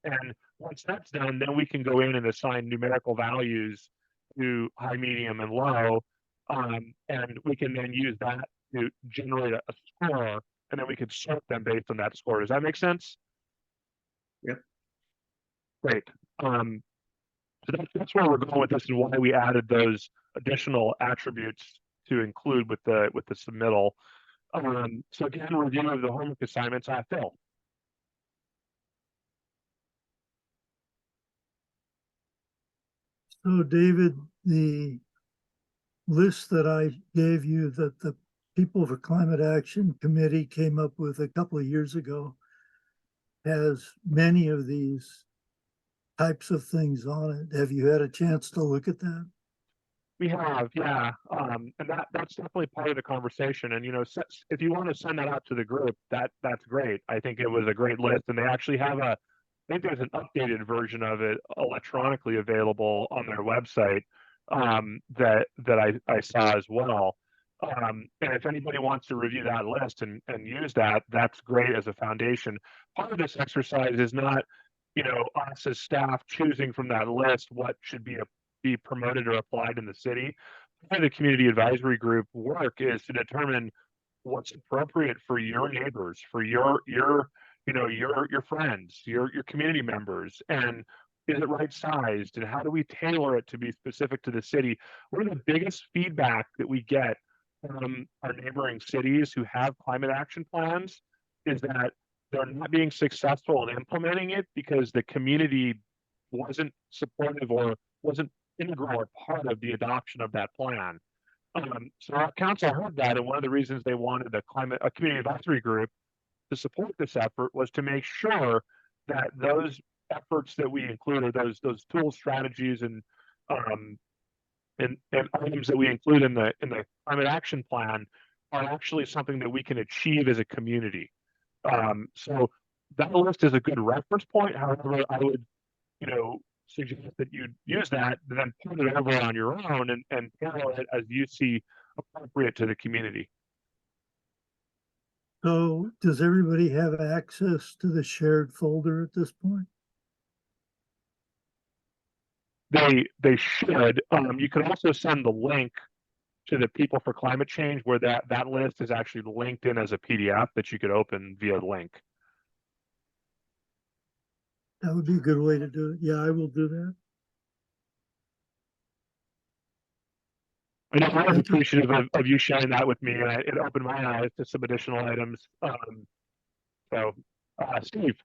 And once that's done, then we can go in and assign numerical values to high, medium, and low. And we can then use that to generate a score, and then we can sort them based on that score. Does that make sense? Yep. Great. So that's where we're going with this and why we added those additional attributes to include with the submittal. So again, review of the homework assignments. Phil. So David, the list that I gave you that the People for Climate Action Committee came up with a couple of years ago has many of these types of things on it. Have you had a chance to look at that? We have, yeah. And that's definitely part of the conversation. And, if you want to send that out to the group, that's great. I think it was a great list. And they actually have I think there's an updated version of it electronically available on their website that I saw as well. And if anybody wants to review that list and use that, that's great as a foundation. Part of this exercise is not, us as staff choosing from that list what should be promoted or applied in the city. Part of the community advisory group work is to determine what's appropriate for your neighbors, for your friends, your community members, and is it right sized, and how do we tailor it to be specific to the city? One of the biggest feedback that we get from our neighboring cities who have climate action plans is that they're not being successful in implementing it because the community wasn't supportive or wasn't integral or part of the adoption of that plan. So our council heard that, and one of the reasons they wanted a community advisory group to support this effort was to make sure that those efforts that we include, or those tools, strategies, and items that we include in the climate action plan are actually something that we can achieve as a community. So that list is a good reference point. However, I would, suggest that you use that, then put it over on your own and tailor it as you see appropriate to the community. So does everybody have access to the shared folder at this point? They should. You can also send the link to the People for Climate Change, where that list is actually linked in as a PDF that you could open via the link. That would be a good way to do it. Yeah, I will do that. I know I was appreciative of you sharing that with me, and it opened my eyes to some additional items. Steve.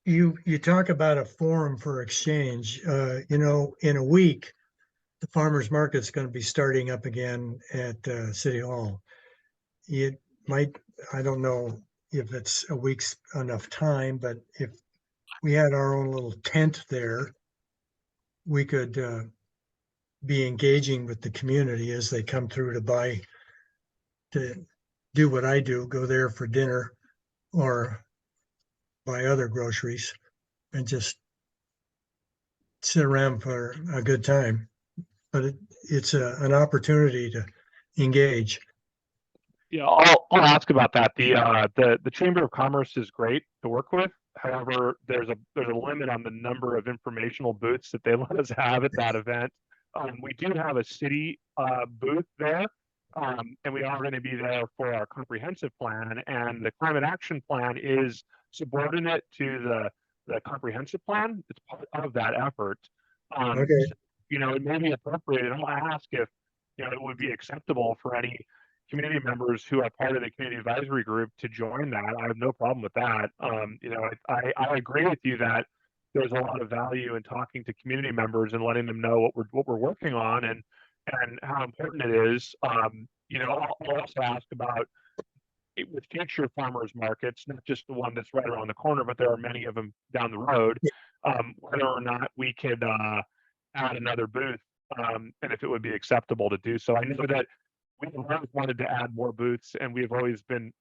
You talk about a forum for exchange. In a week, the farmers market's going to be starting up again at City Hall. It might, I don't know if it's a week's enough time, but if we had our own little tent there, we could be engaging with the community as they come through to do what I do, go there for dinner or buy other groceries and just sit around for a good time. But it's an opportunity to engage. Yeah, I'll ask about that. The Chamber of Commerce is great to work with. However, there's a limit on the number of informational booths that they let us have at that event. We do have a city booth there, and we are going to be there for our comprehensive plan. And the climate action plan is subordinate to the comprehensive plan. It's part of that effort. Okay. It may be appropriate, and I'll ask if it would be acceptable for any community members who are part of the community advisory group to join that. I have no problem with that. You know, I agree with you that there's a lot of value in talking to community members and letting them know what we're working on and how important it is. You know, I'll also ask about with future farmers markets, not just the one that's right around the corner, but there are many of them down the road, whether or not we could add another booth, and if it would be acceptable to do so. I know that we've always wanted to add more booths, and we've always been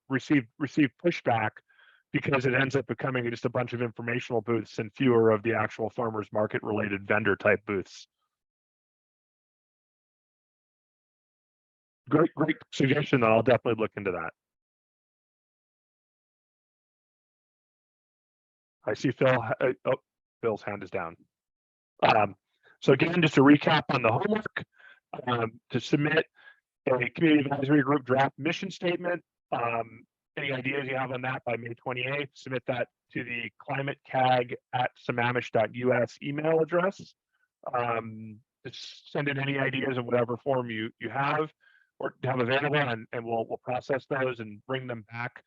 received pushback because it ends up becoming just a bunch of informational booths and fewer of the actual farmers market related vendor type booths. Great suggestion. I'll definitely look into that. I see Phil. Oh, Phil's hand is down. So again, just to recap on the homework, to submit a community advisory group draft mission statement. Any ideas you have on that by May 28th, submit that to the climatecag@sammamish.us email address. Just send in any ideas in whatever form you have or have available, and we'll process those and bring them back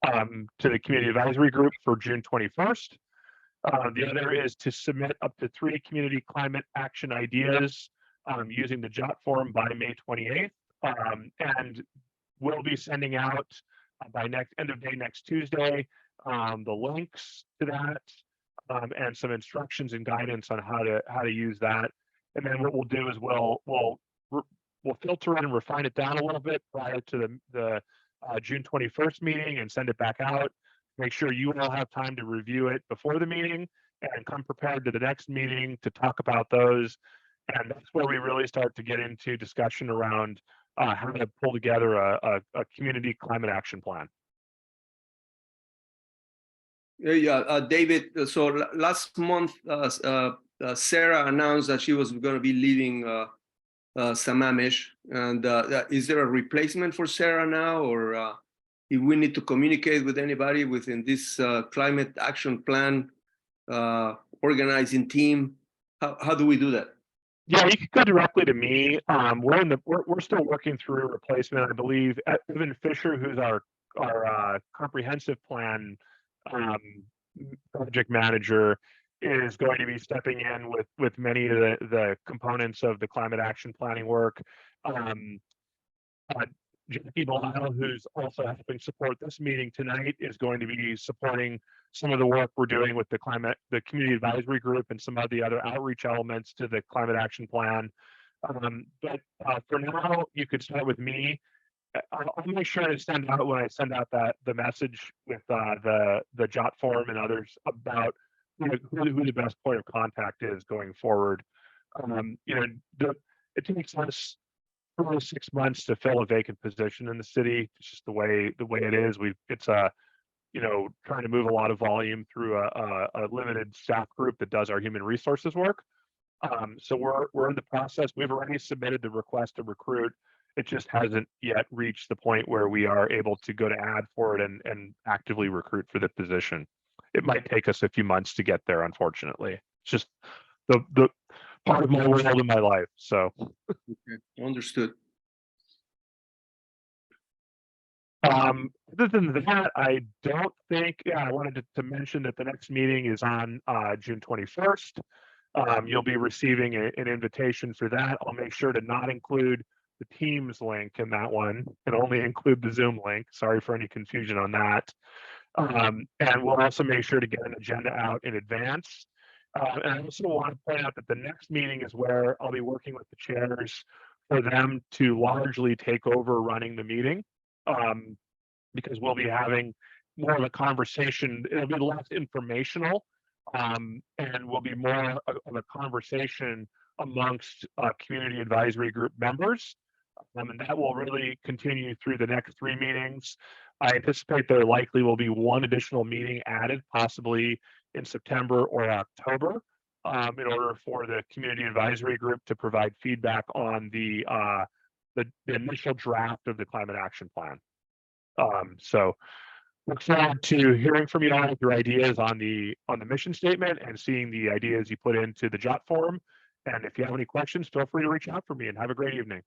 to the community advisory group for June 21st. The other is to submit up to 3 community climate action ideas using the JOT form by May 28th. And we'll be sending out by end of day next Tuesday the links to that and some instructions and guidance on how to use that. And then what we'll do is we'll filter it and refine it down a little bit prior to the June 21st meeting and send it back out. Make sure you all have time to review it before the meeting and come prepared to the next meeting to talk about those. And that's where we really start to get into discussion around how to pull together a community climate action plan. Yeah, David, so last month, Sarah announced that she was going to be leaving Sammamish. And is there a replacement for Sarah now, or if we need to communicate with anybody within this climate action plan organizing team? How do we do that? Yeah, you can go directly to me. We're still working through a replacement. I believe Evan Fisher, who's our comprehensive plan project manager, is going to be stepping in with many of the components of the climate action planning work. Jackie Belisle, who's also helping support this meeting tonight, is going to be supporting some of the work we're doing with the community advisory group and some of the other outreach elements to the climate action plan. But for now, you could start with me. I'll make sure to send out when I send out the message with the JOT form and others about who the best point of contact is going forward. It takes us 4 to 6 months to fill a vacant position in the city. It's just the way it is. It's trying to move a lot of volume through a limited staff group that does our human resources work. So we're in the process. We've already submitted the request to recruit. It just hasn't yet reached the point where we are able to go to ad for it and actively recruit for the position. It might take us a few months to get there, unfortunately. It's just the part of my world in my life. So okay, understood. Other than that, I don't think, I wanted to mention that the next meeting is on June 21st. You'll be receiving an invitation for that. I'll make sure to not include the Teams link in that one and only include the Zoom link. Sorry for any confusion on that. And we'll also make sure to get an agenda out in advance. And I also want to point out that the next meeting is where I'll be working with the chairs for them to largely take over running the meeting, because we'll be having more of a conversation. It'll be less informational, and will be more of a conversation amongst community advisory group members. And that will really continue through the next 3 meetings. I anticipate there likely will be 1 additional meeting added, possibly in September or October, in order for the community advisory group to provide feedback on the initial draft of the climate action plan. So look forward to hearing from you all with your ideas on the mission statement and seeing the ideas you put into the JOT form. And if you have any questions, feel free to reach out for me, and have a great evening.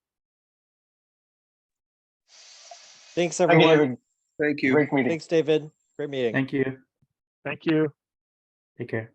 Thanks, Thank you, everyone. David. Thank you. Great meeting. Thanks, David. Great meeting. Thank you. Thank you. Take care.